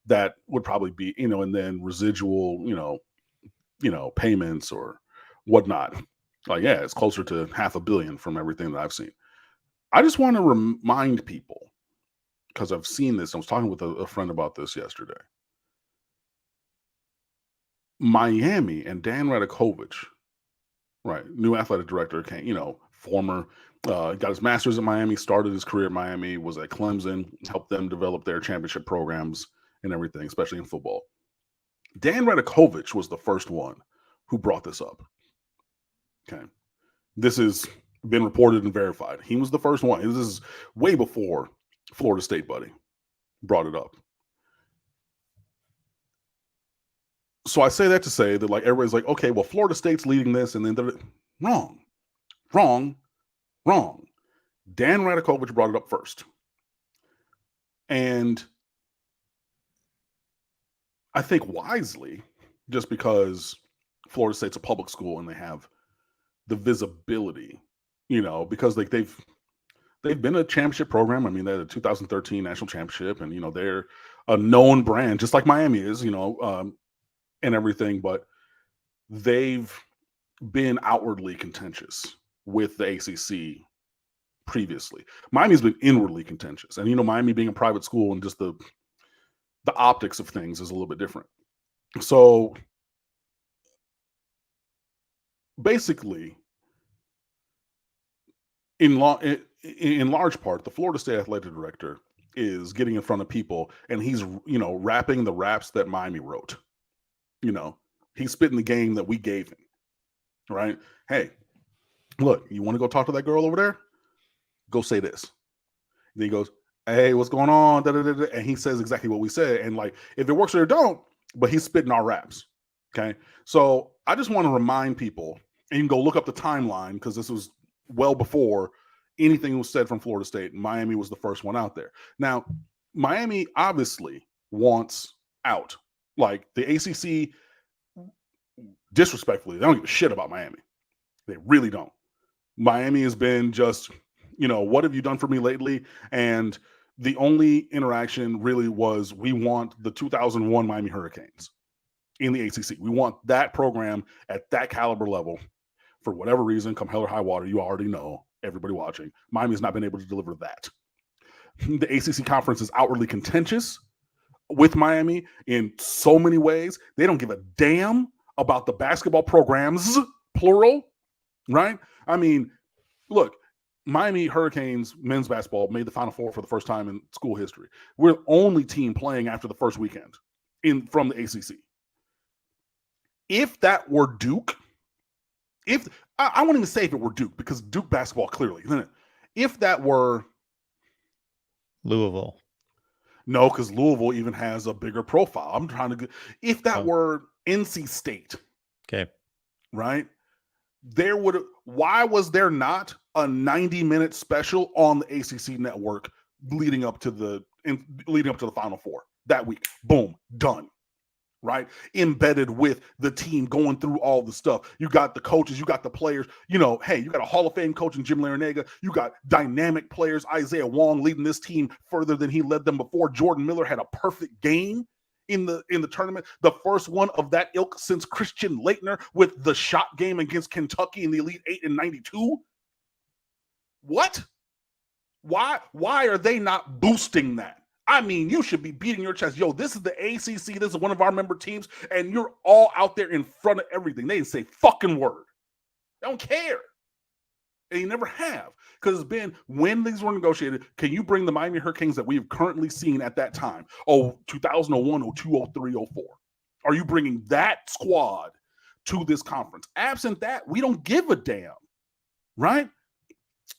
that would probably be, and then residual, payments or whatnot. Like, yeah, it's closer to $500 million from everything that I've seen. I just want to remind people, because I've seen this. I was talking with a friend about this yesterday. Miami and Dan Radakovich, right, new athletic director, former, got his master's at Miami, started his career at Miami, was at Clemson, helped them develop their championship programs and everything, especially in football. Dan Radakovich was the first one who brought this up. Okay. This has been reported and verified. He was the first one. This is way before Florida State buddy brought it up. So I say that to say that, like, everybody's like, okay, well, Florida State's leading this, and then they're wrong. Dan Radakovich brought it up first. And I think wisely, just because Florida State's a public school and they have the visibility, because like they've been a championship program. I mean, they're the 2013 national championship, and they're a known brand, just like Miami is, and everything, but they've been outwardly contentious with the ACC previously. Miami's been inwardly contentious, and Miami being a private school and just the optics of things is a little bit different. So basically, in large part, the Florida State athletic director is getting in front of people, and he's rapping the raps that Miami wrote. He's spitting the game that we gave him, right? Hey, look, you want to go talk to that girl over there? Go say this. And then he goes, hey, what's going on? Da, da, da, da. And he says exactly what we said. And like, if it works or don't, but he's spitting our raps. Okay. So I just want to remind people, and you can go look up the timeline, because this was well before anything was said from Florida State. Miami was the first one out there. Now, Miami obviously wants out. Like, the ACC, disrespectfully, they don't give a shit about Miami. They really don't. Miami has been just, what have you done for me lately? And the only interaction really was, we want the 2001 Miami Hurricanes in the ACC. We want that program at that caliber level. For whatever reason, come hell or high water, you already know, everybody watching, Miami has not been able to deliver that. The ACC conference is outwardly contentious with Miami in so many ways. They don't give a damn about the basketball programs, plural, right? I mean, look, Miami Hurricanes men's basketball made the Final Four for the first time in school history. We're the only team playing after the first weekend from the ACC. If that were Duke, I wouldn't even say if it were Duke, because Duke basketball clearly, isn't it? If that were Louisville. No, because Louisville even has a bigger profile. I'm trying to if that were NC State. Okay. Right? Why was there not a 90-minute special on the ACC network leading up to the Final Four that week? Boom, done. Right? Embedded with the team, going through all the stuff. You got the coaches, you got the players. Hey, you got a Hall of Fame coach in Jim Larinaga. You got dynamic players. Isaiah Wong leading this team further than he led them before. Jordan Miller had a perfect game in the tournament. The first one of that ilk since Christian Laettner with the shot game against Kentucky in the Elite Eight in '92. What? Why are they not boosting that? I mean, you should be beating your chest. Yo, this is the ACC. This is one of our member teams, and you're all out there in front of everything. They didn't say fucking word. They don't care. And you never have. Because it's been, when these were negotiated, can you bring the Miami Hurricanes that we have currently seen at that time? 2001, 02, 03, 04. Are you bringing that squad to this conference? Absent that, we don't give a damn. Right?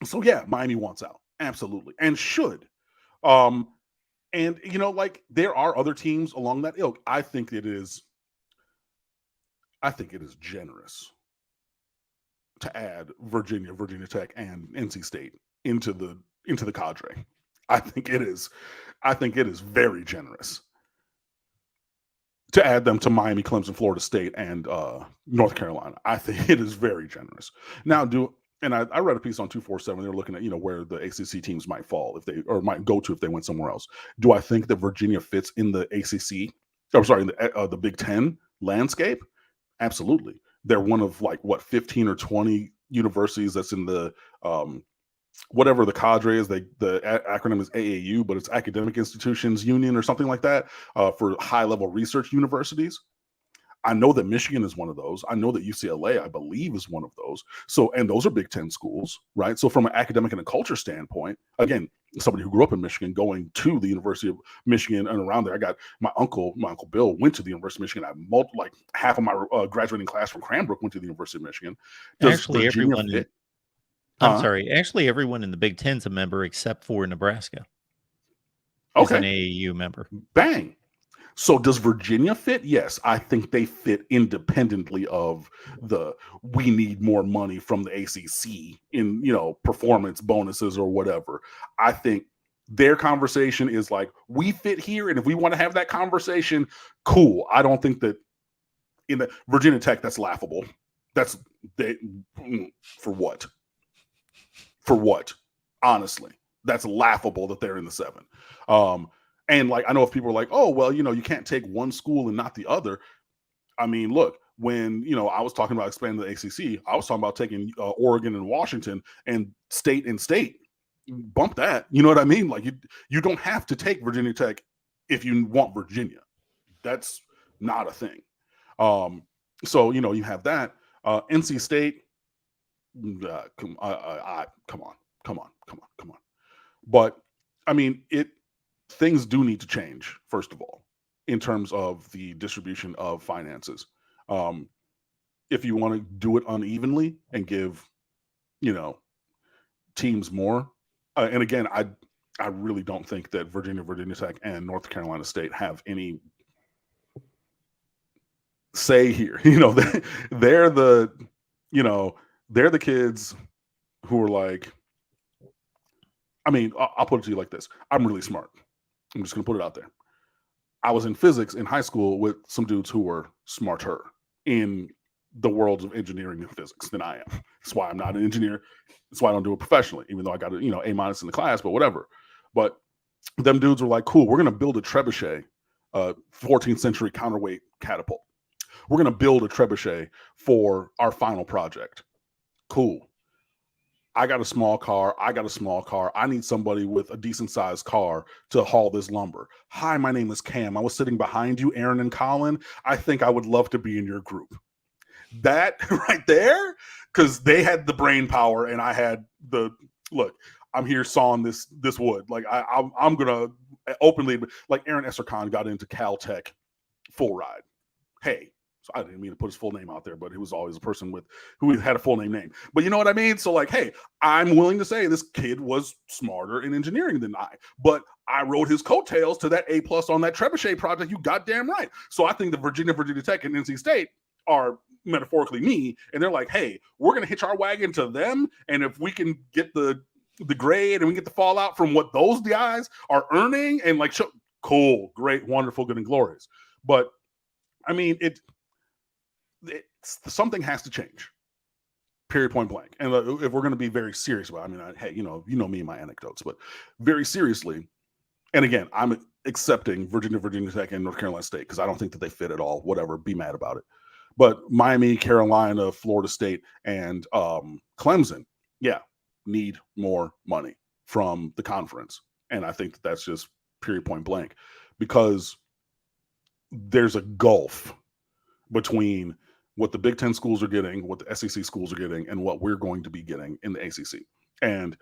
So yeah, Miami wants out, absolutely, and should. Um, and like there are other teams along that ilk. I think it is generous to add Virginia Tech, and NC State into the cadre. I think it is. I think it is very generous to add them to Miami, Clemson, Florida State, and North Carolina. I think it is very generous. Now, I read a piece on 247. They're looking at where the ACC teams might fall might go to if they went somewhere else. Do I think that Virginia fits in the ACC? I'm sorry, in the Big Ten landscape? Absolutely. They're one of 15 or 20 universities that's in the whatever the cadre is. The acronym is AAU, but it's Academic Institutions Union or something like that, for high level research universities. I know that Michigan is one of those. I know that UCLA, I believe, is one of those. So, and those are Big Ten schools, right? So from an academic and a culture standpoint, again, somebody who grew up in Michigan going to the University of Michigan and around there, I got my uncle Bill went to the University of Michigan. Half of my graduating class from Cranbrook went to the University of Michigan. Does Actually, Virginia everyone. fit? I'm sorry. Actually, everyone in the Big Ten's a member except for Nebraska. Is an AAU member. Bang. So does Virginia fit? Yes, I think they fit independently of we need more money from the ACC in, performance bonuses or whatever. I think their conversation is like, we fit here, and if we want to have that conversation, cool. I don't think that in the Virginia Tech, that's laughable. For what? For what? Honestly, that's laughable that they're in the 7. And I know if people are like, oh, well, you can't take one school and not the other. I mean, look, when, I was talking about expanding the ACC, I was talking about taking Oregon and Washington and state. Bump that. You know what I mean? You don't have to take Virginia Tech if you want Virginia. That's not a thing. So, you have that. NC State, come on. But, I mean, things do need to change, first of all, in terms of the distribution of finances. If you want to do it unevenly and give, teams more, and again, I really don't think that Virginia Tech, and North Carolina State have any say here. They're the kids who are like, I mean, I'll put it to you like this. I'm really smart. I'm just going to put it out there. I was in physics in high school with some dudes who were smarter in the worlds of engineering and physics than I am. That's why I'm not an engineer. That's why I don't do it professionally, even though I got A- in the class, but whatever. But them dudes were like, cool, we're going to build a trebuchet, 14th century counterweight catapult. We're going to build a trebuchet for our final project. Cool. I got a small car. I need somebody with a decent sized car to haul this lumber. Hi, my name is Cam. I was sitting behind you, Aaron and Colin. I think I would love to be in your group. That right there, because they had the brain power and I had look, I'm here sawing this wood. I'm going to openly, Aaron Essercon got into Caltech full ride. Hey, so I didn't mean to put his full name out there, but he was always a person who had a full name. But you know what I mean? So hey, I'm willing to say this kid was smarter in engineering than I, but I rode his coattails to that A+ on that trebuchet project. You goddamn right. So I think the Virginia Tech, and NC State are metaphorically me, and they're like, hey, we're going to hitch our wagon to them. And if we can get the grade and we get the fallout from what those guys are earning and cool, great, wonderful, good and glorious. But I mean, something has to change. Period, point blank. And if we're going to be very serious about it, I mean, hey, you know me and my anecdotes, but very seriously, and again, I'm accepting Virginia Tech, and North Carolina State because I don't think that they fit at all. Whatever, be mad about it. But Miami, Carolina, Florida State, and Clemson, yeah, need more money from the conference. And I think that's just period, point blank, because there's a gulf between what the Big Ten schools are getting, what the SEC schools are getting, and what we're going to be getting in the ACC. And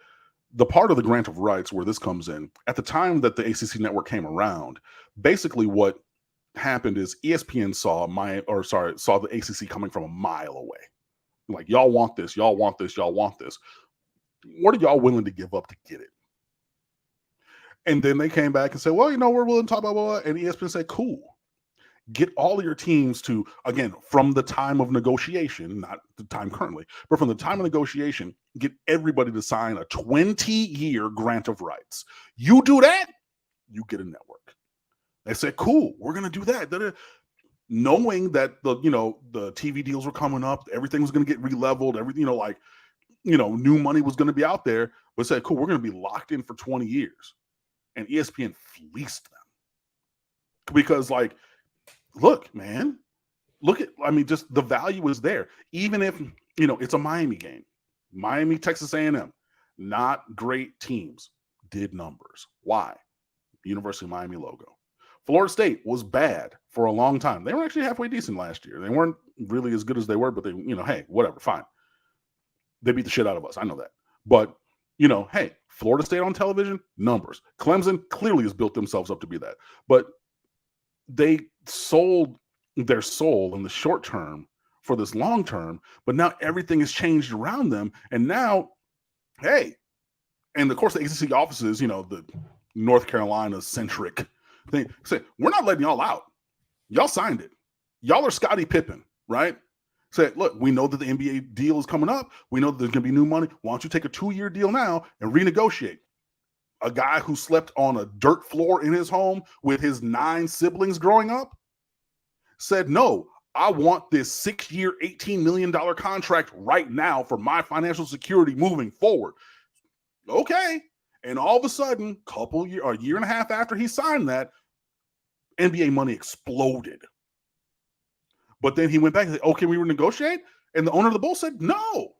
the part of the grant of rights where this comes in, at the time that the ACC network came around, basically what happened is ESPN saw the ACC coming from a mile away. Like, y'all want this, y'all want this, y'all want this. What are y'all willing to give up to get it? And then they came back and said, well, we're willing to talk about blah, blah, blah. And ESPN said, cool. Get all of your teams to, again, from the time of negotiation, not the time currently, but from the time of negotiation, get everybody to sign a 20-year grant of rights. You do that, you get a network. They said, cool, we're going to do that. Knowing that the TV deals were coming up, everything was going to get re-leveled, everything, new money was going to be out there, but said, cool, we're going to be locked in for 20 years. And ESPN fleeced them. Because, look, man, just the value is there. Even if, it's a Miami game. Miami, Texas A&M, not great teams, did numbers. Why? University of Miami logo. Florida State was bad for a long time. They were actually halfway decent last year. They weren't really as good as they were, but they, hey, whatever, fine. They beat the shit out of us. I know that. But, hey, Florida State on television, numbers. Clemson clearly has built themselves up to be that. But they sold their soul in the short term for this long term, but now everything has changed around them. And now, hey, and of course the ACC offices, the North Carolina-centric thing, say, we're not letting y'all out. Y'all signed it. Y'all are Scottie Pippen, right? Say, look, we know that the NBA deal is coming up. We know that there's going to be new money. Why don't you take a 2-year deal now and renegotiate? A guy who slept on a dirt floor in his home with his 9 siblings growing up said, no, I want this 6-year, $18 million contract right now for my financial security moving forward. Okay. And all of a sudden, a year and a half after he signed that, NBA money exploded. But then he went back and said, oh, can we renegotiate? And the owner of the Bulls said, no.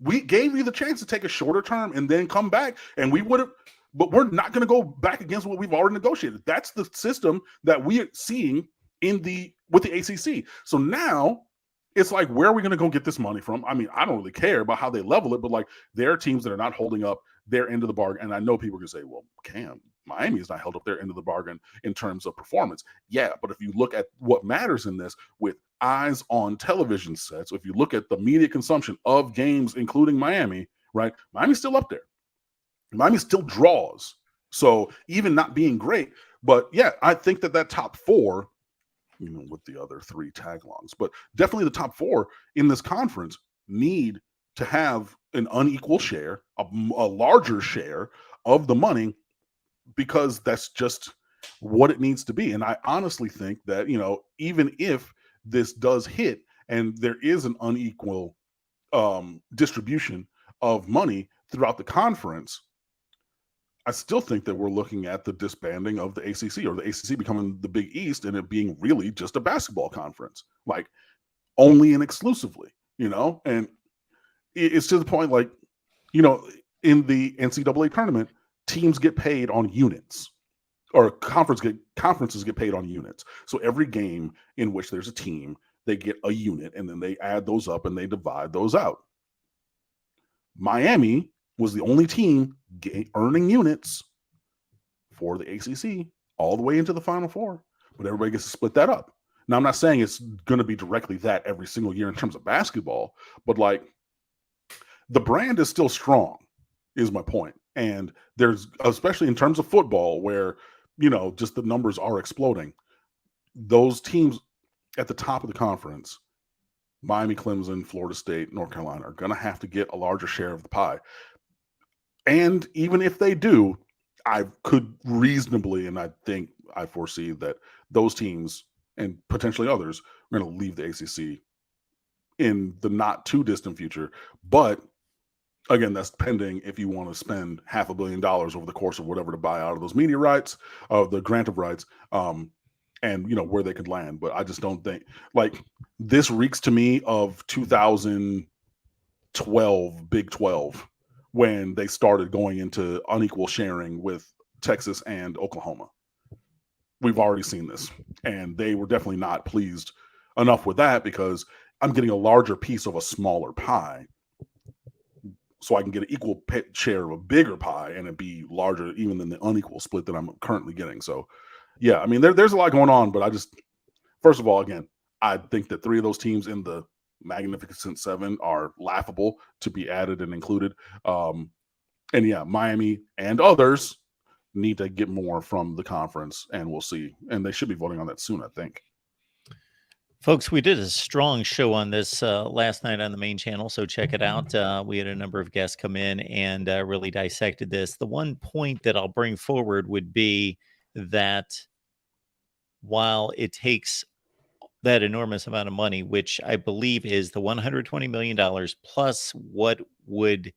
We gave you the chance to take a shorter term and then come back, and we would have, but we're not going to go back against what we've already negotiated. That's the system that we are seeing with the ACC. So now it's like, where are we going to go get this money from? I mean, I don't really care about how they level it, but there are teams that are not holding up their end of the bargain. And I know people are going to say, well, Cam, Miami is not held up their end of the bargain in terms of performance. Yeah, but if you look at what matters in this with eyes on television sets, if you look at the media consumption of games, including Miami, right? Miami's still up there. Miami still draws. So even not being great, but yeah, I think that top 4, with the other 3 tag-alongs, but definitely the top 4 in this conference need to have an unequal share, a larger share of the money, because that's just what it needs to be. And I honestly think that, even if this does hit and there is an unequal distribution of money throughout the conference, I still think that we're looking at the disbanding of the ACC, or the ACC becoming the Big East and it being really just a basketball conference, only and exclusively, and it's to the point, in the NCAA tournament, teams get paid on units, or conferences get paid on units. So every game in which there's a team, they get a unit, and then they add those up and they divide those out. Miami was the only team earning units for the ACC all the way into the Final Four, but everybody gets to split that up. Now, I'm not saying it's going to be directly that every single year in terms of basketball, but the brand is still strong, is my point. And there's, especially in terms of football, where, just the numbers are exploding. Those teams at the top of the conference, Miami, Clemson, Florida State, North Carolina, are going to have to get a larger share of the pie. And even if they do, I could reasonably, and I foresee that those teams and potentially others are going to leave the ACC in the not too distant future. But again, that's pending if you want to spend $500 million over the course of whatever to buy out of those media rights, the grant of rights, and where they could land. But I just don't think, this reeks to me of 2012 Big 12, when they started going into unequal sharing with Texas and Oklahoma. We've already seen this, and they were definitely not pleased enough with that, because I'm getting a larger piece of a smaller pie, so I can get an equal share of a bigger pie, and it be larger even than the unequal split that I'm currently getting. So yeah, I mean, there's a lot going on, but first of all, again, I think that 3 of those teams in the Magnificent Seven are laughable to be added and included. And yeah, Miami and others need to get more from the conference, and we'll see. And they should be voting on that soon, I think. Folks, we did a strong show on this last night on the main channel, so check it out. We had a number of guests come in and really dissected this. The one point that I'll bring forward would be that while it takes that enormous amount of money, which I believe is the $120 million plus what would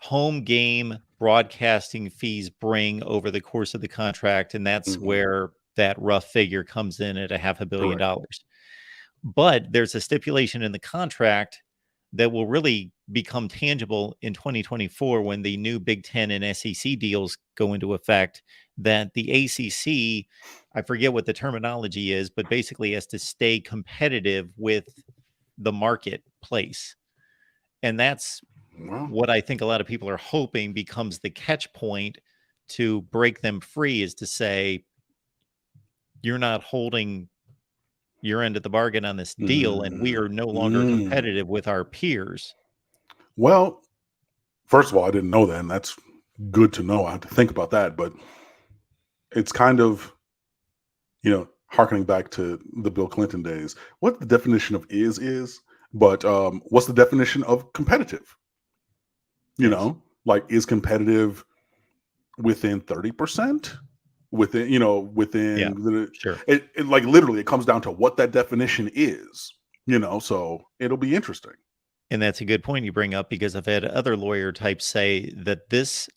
home game broadcasting fees bring over the course of the contract, and that's where that rough figure comes in at $500 million. But there's a stipulation in the contract that will really become tangible in 2024 when the new Big Ten and SEC deals go into effect, that the ACC, I forget what the terminology is, but basically has to stay competitive with the marketplace. And that's what I think a lot of people are hoping becomes the catch point to break them free, is to say, you're not holding your end of the bargain on this deal, and we are no longer competitive with our peers. Well, first of all, I didn't know that, and that's good to know. I have to think about that, but it's kind of, harkening back to the Bill Clinton days. What the definition of is, but what's the definition of competitive? Like, is competitive within 30%? Within Sure. It like literally it comes down to what that definition is, so it'll be interesting. And that's a good point you bring up, because I've had other lawyer types say that this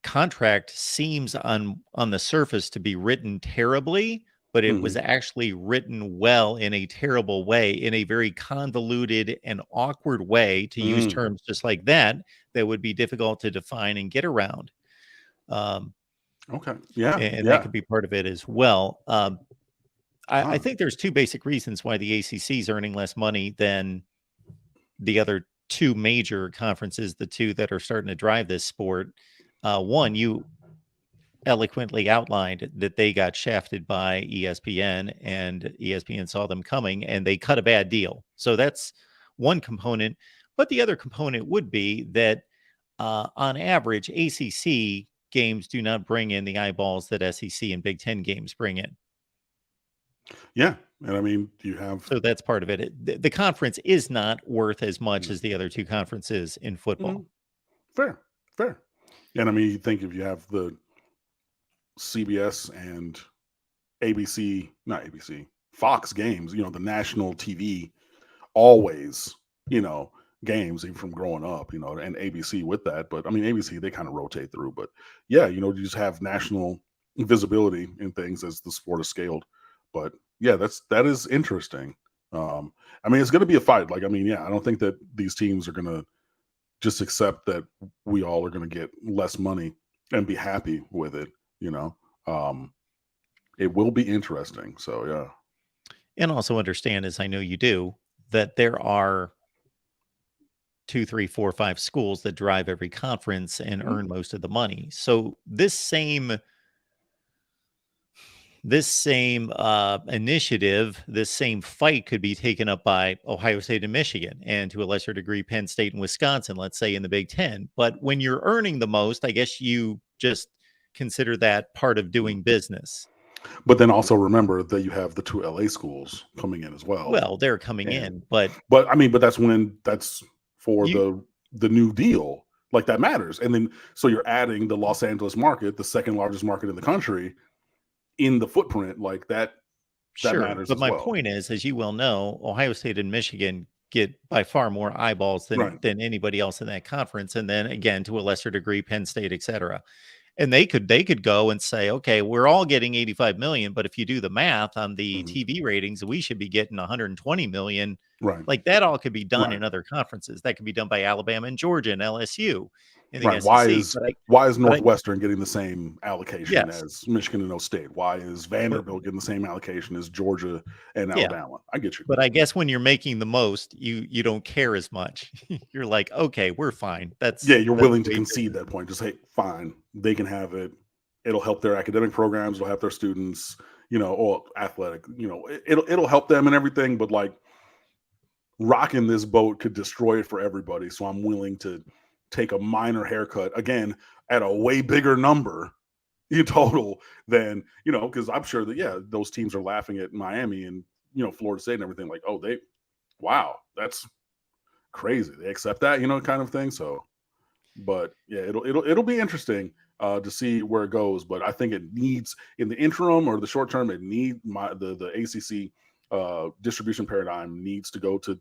contract seems on the surface to be written terribly, but it was actually written well in a terrible way, in a very convoluted and awkward way, to use terms just like that would be difficult to define and get around. Okay. Yeah. And that could be part of it as well. I think there's two basic reasons why the ACC is earning less money than the other two major conferences, the two that are starting to drive this sport. One, you eloquently outlined that they got shafted by ESPN, and ESPN saw them coming and they cut a bad deal. So that's one component. But the other component would be that on average, ACC games do not bring in the eyeballs that SEC and Big Ten games bring in. Yeah. And I mean, so that's part of it. The conference is not worth as much as the other two conferences in football. Fair. And I mean, you think if you have the CBS and Fox games, the national TV, always, games, even from growing up, and ABC with that. But I mean, ABC, they kind of rotate through. But yeah, you just have national visibility in things as the sport is scaled. But yeah, that is interesting. I mean, it's going to be a fight. Like, I mean, yeah, I don't think that these teams are going to just accept that we all are going to get less money and be happy with it. It will be interesting. So yeah. And also understand, as I know you do, that there are 2, 3, 4, 5 schools that drive every conference and earn most of the money. So this same initiative, this same fight could be taken up by Ohio State and Michigan, and to a lesser degree, Penn State and Wisconsin, let's say in the Big Ten. But when you're earning the most, I guess you just consider that part of doing business. But then also remember that you have the 2 LA schools coming in as well. Well, they're coming in, but I mean, but that's for the new deal, like, that matters. And then so you're adding the Los Angeles market, the second largest market in the country, in the footprint, like that. That matters. But my point is, as you well know, Ohio State and Michigan get by far more eyeballs than anybody else in that conference, and then again, to a lesser degree, Penn State, etc. And they could go and say, okay, we're all getting 85 million, but if you do the math on the TV ratings, we should be getting 120 million. Right. Like, that all could be done in other conferences. That could be done by Alabama and Georgia and LSU. In the SEC. Why is Northwestern getting the same allocation as Michigan and O State? Why is Vanderbilt getting the same allocation as Georgia and Alabama? I get you. But I guess when you're making the most, you don't care as much. You're like, okay, we're fine. You're willing to concede that point. Just, hey, fine, they can have it. It'll help their academic programs. It'll help their students. Or athletic. It'll help them and everything. But, like, rocking this boat could destroy it for everybody. So I'm willing to take a minor haircut again at a way bigger number in total than, because I'm sure that, yeah, those teams are laughing at Miami and, Florida State and everything like, oh, wow, that's crazy. They accept that, kind of thing. So, but yeah, it'll be interesting to see where it goes. But I think it needs, in the interim or the short term, it need the ACC distribution paradigm needs to go to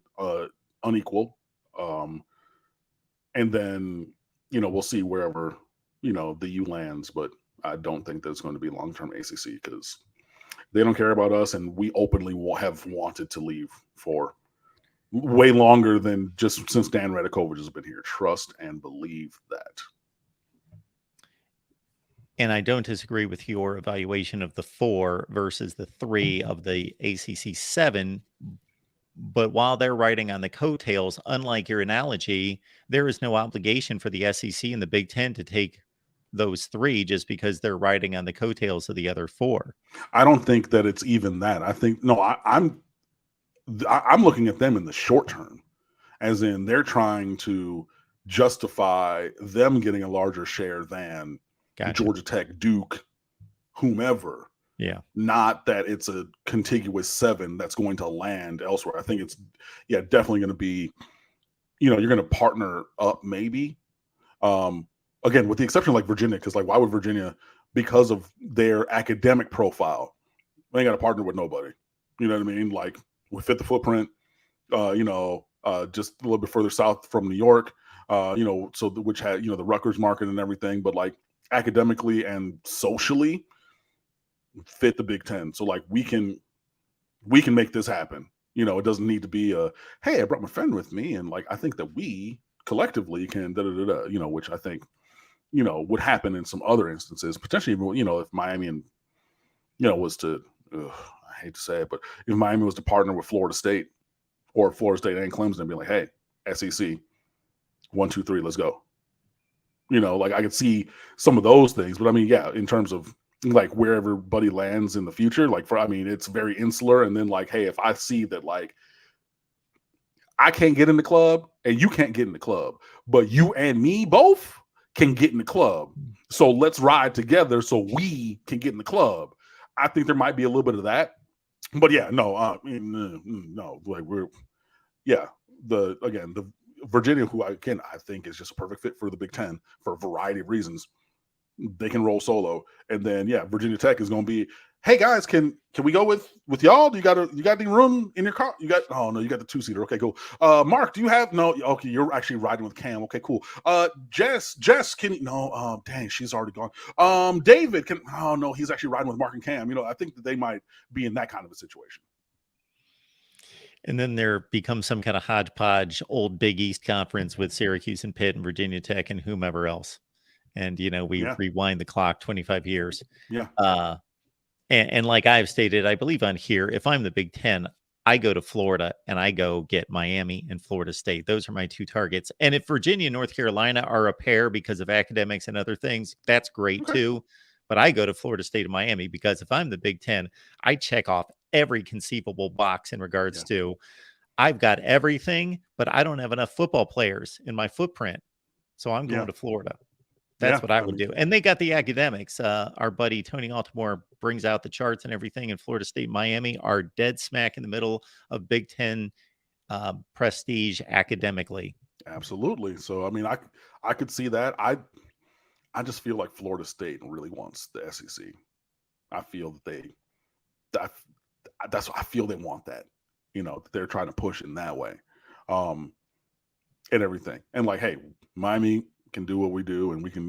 unequal, and then we'll see wherever the U lands. But I don't think there's going to be long-term ACC because they don't care about us, and we openly have wanted to leave for way longer than just since Dan Radakovich has been here. Trust and believe that. And I don't disagree with your evaluation of the 4 versus the 3 of the ACC 7. But while they're riding on the coattails, unlike your analogy, there is no obligation for the SEC and the Big Ten to take those 3 just because they're riding on the coattails of the other 4. I don't think that it's even that. I think, no, I'm looking at them in the short term, as in they're trying to justify them getting a larger share than Georgia Tech, Duke, whomever. Yeah. Not that it's a contiguous 7 that's going to land elsewhere. I think it's, definitely going to be, you're going to partner up maybe. Again, with the exception of like Virginia, because like, why would Virginia, because of their academic profile, they ain't got to partner with nobody. You know what I mean? Like, we fit the footprint, just a little bit further south from New York, so which had, the Rutgers market and everything, but like academically and socially fit the Big Ten. So like we can make this happen. It doesn't need to be hey, I brought my friend with me, and like I think that we collectively can which I think would happen in some other instances, potentially, if Miami and was to I hate to say it, but if Miami was to partner with Florida State or Florida State and Clemson and be like, hey, SEC 1, 2, 3, let's go. Like I could see some of those things, but I mean, yeah, in terms of like where everybody lands in the future, like it's very insular. And then like, hey, if I see that like I can't get in the club and you can't get in the club, but you and me both can get in the club. So let's ride together so we can get in the club. I think there might be a little bit of that. But yeah, no, no, like the Virginia, who I think is just a perfect fit for the Big Ten for a variety of reasons. They can roll solo, and then Virginia Tech is going to be, hey guys, can we go with y'all? Do you got any room in your car? You got the 2-seater. Okay, cool. Mark, do you have no? Okay, you're actually riding with Cam. Okay, cool. Jess, can no? Dang, she's already gone. David can. Oh no, he's actually riding with Mark and Cam. I think that they might be in that kind of a situation. And then there becomes some kind of hodgepodge old Big East conference with Syracuse and Pitt and Virginia Tech and whomever else. And, we rewind the clock 25 years. Yeah. And like I've stated, I believe on here, if I'm the Big Ten, I go to Florida and I go get Miami and Florida State. Those are my 2 targets. And if Virginia and North Carolina are a pair because of academics and other things, that's great too. But I go to Florida State and Miami because if I'm the Big Ten, I check off every conceivable box in regards to I've got everything, but I don't have enough football players in my footprint. So I'm going to Florida. That's what I would do. And they got the academics. Our buddy Tony Altimore brings out the charts and everything, and Florida State, Miami are dead smack in the middle of Big Ten prestige academically. Absolutely. So, I mean, I could see that. I just feel like Florida State really wants the SEC. I feel that I feel they want that, they're trying to push in that way, and everything. And like, hey, Miami can do what we do, and we can,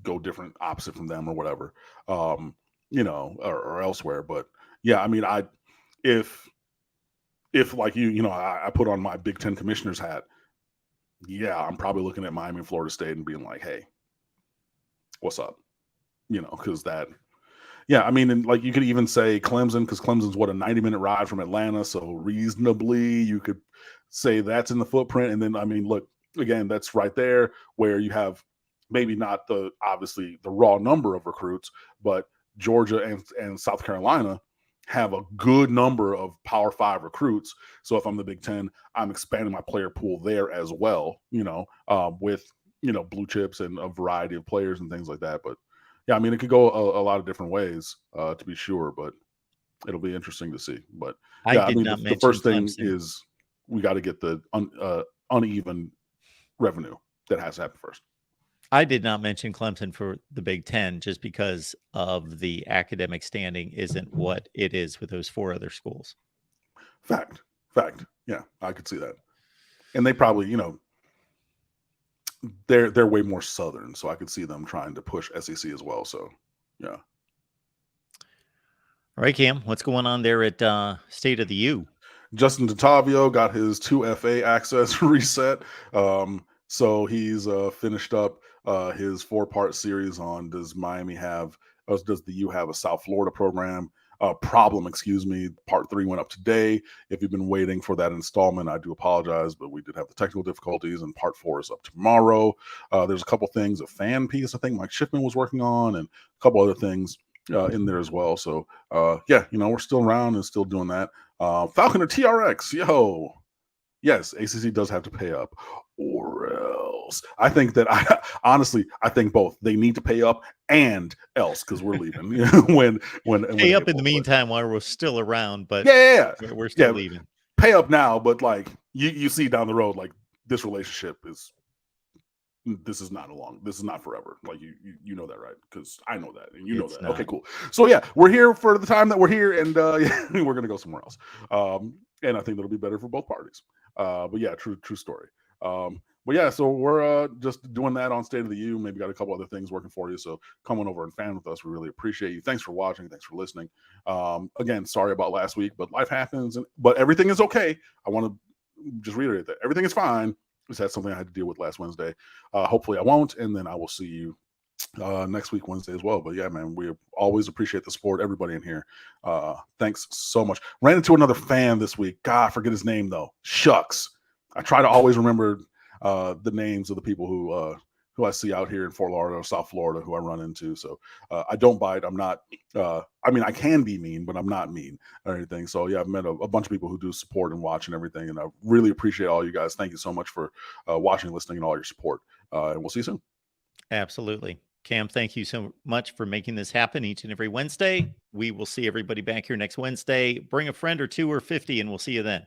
go different, opposite from them or whatever, or elsewhere. But yeah, I mean, if like I put on my Big Ten commissioner's hat, I'm probably looking at Miami and Florida State and being like, hey, what's up? Because that. Yeah, I mean, and like you could even say Clemson, because Clemson's a 90-minute ride from Atlanta, so reasonably you could say that's in the footprint. And then, I mean, look, again, that's right there where you have maybe not obviously the raw number of recruits, but Georgia and South Carolina have a good number of Power 5 recruits. So if I'm the Big Ten, I'm expanding my player pool there as well, with, blue chips and a variety of players and things like that. But yeah, I mean, it could go a lot of different ways, to be sure, but it'll be interesting to see. But I yeah, I did mean, not the mention first thing Clemson. is we got to get the uneven revenue that has to happen first. I did not mention Clemson for the Big Ten just because of the academic standing isn't what it is with those 4 other schools. Fact. Yeah, I could see that. And they probably, they're way more Southern, so I could see them trying to push SEC as well. So, yeah. All right, Cam, what's going on there at State of the U? Justin Tattavio got his 2FA access reset. So he's finished up his 4-part series on does the U have a South Florida problem? Excuse me. Part 3 went up today. If you've been waiting for that installment, I do apologize, but we did have the technical difficulties, and part 4 is up tomorrow. There's a couple things, a fan piece I think Mike Schiffman was working on, and a couple other things in there as well. So yeah, we're still around and still doing that. Falconer TRX, yo. Yes, ACC does have to pay up, or else. I think that I think both. They need to pay up and else, because we're leaving. when Pay up in April, the meantime while we're still around, but yeah. we're still Yeah, leaving. pay up now, but like you see down the road, like this relationship this is not forever. Like you know that, right? Because I know that, and you know It's that. not. Okay, cool. So yeah, we're here for the time that we're here, and we're gonna go somewhere else. And I think that'll be better for both parties. But yeah, true story. But yeah, so we're just doing that on State of the U. Maybe got a couple other things working for you. So come on over and fan with us. We really appreciate you. Thanks for watching. Thanks for listening. Again, sorry about last week, but life happens, but everything is okay. I want to just reiterate that everything is fine. Just had something I had to deal with last Wednesday. Hopefully I won't, and then I will see you next week Wednesday as well. But yeah, man, we always appreciate the support, everybody in here. Thanks so much. Ran into another fan this week. God, I forget his name though. Shucks. I try to always remember the names of the people who I see out here in Fort Lauderdale, South Florida, who I run into. So I don't bite. I'm not. I mean, I can be mean, but I'm not mean or anything. So yeah, I've met a bunch of people who do support and watch and everything, and I really appreciate all you guys. Thank you so much for watching, listening, and all your support. And we'll see you soon. Absolutely. Cam, thank you so much for making this happen each and every Wednesday. We will see everybody back here next Wednesday. Bring a friend or 2 or 50, and we'll see you then.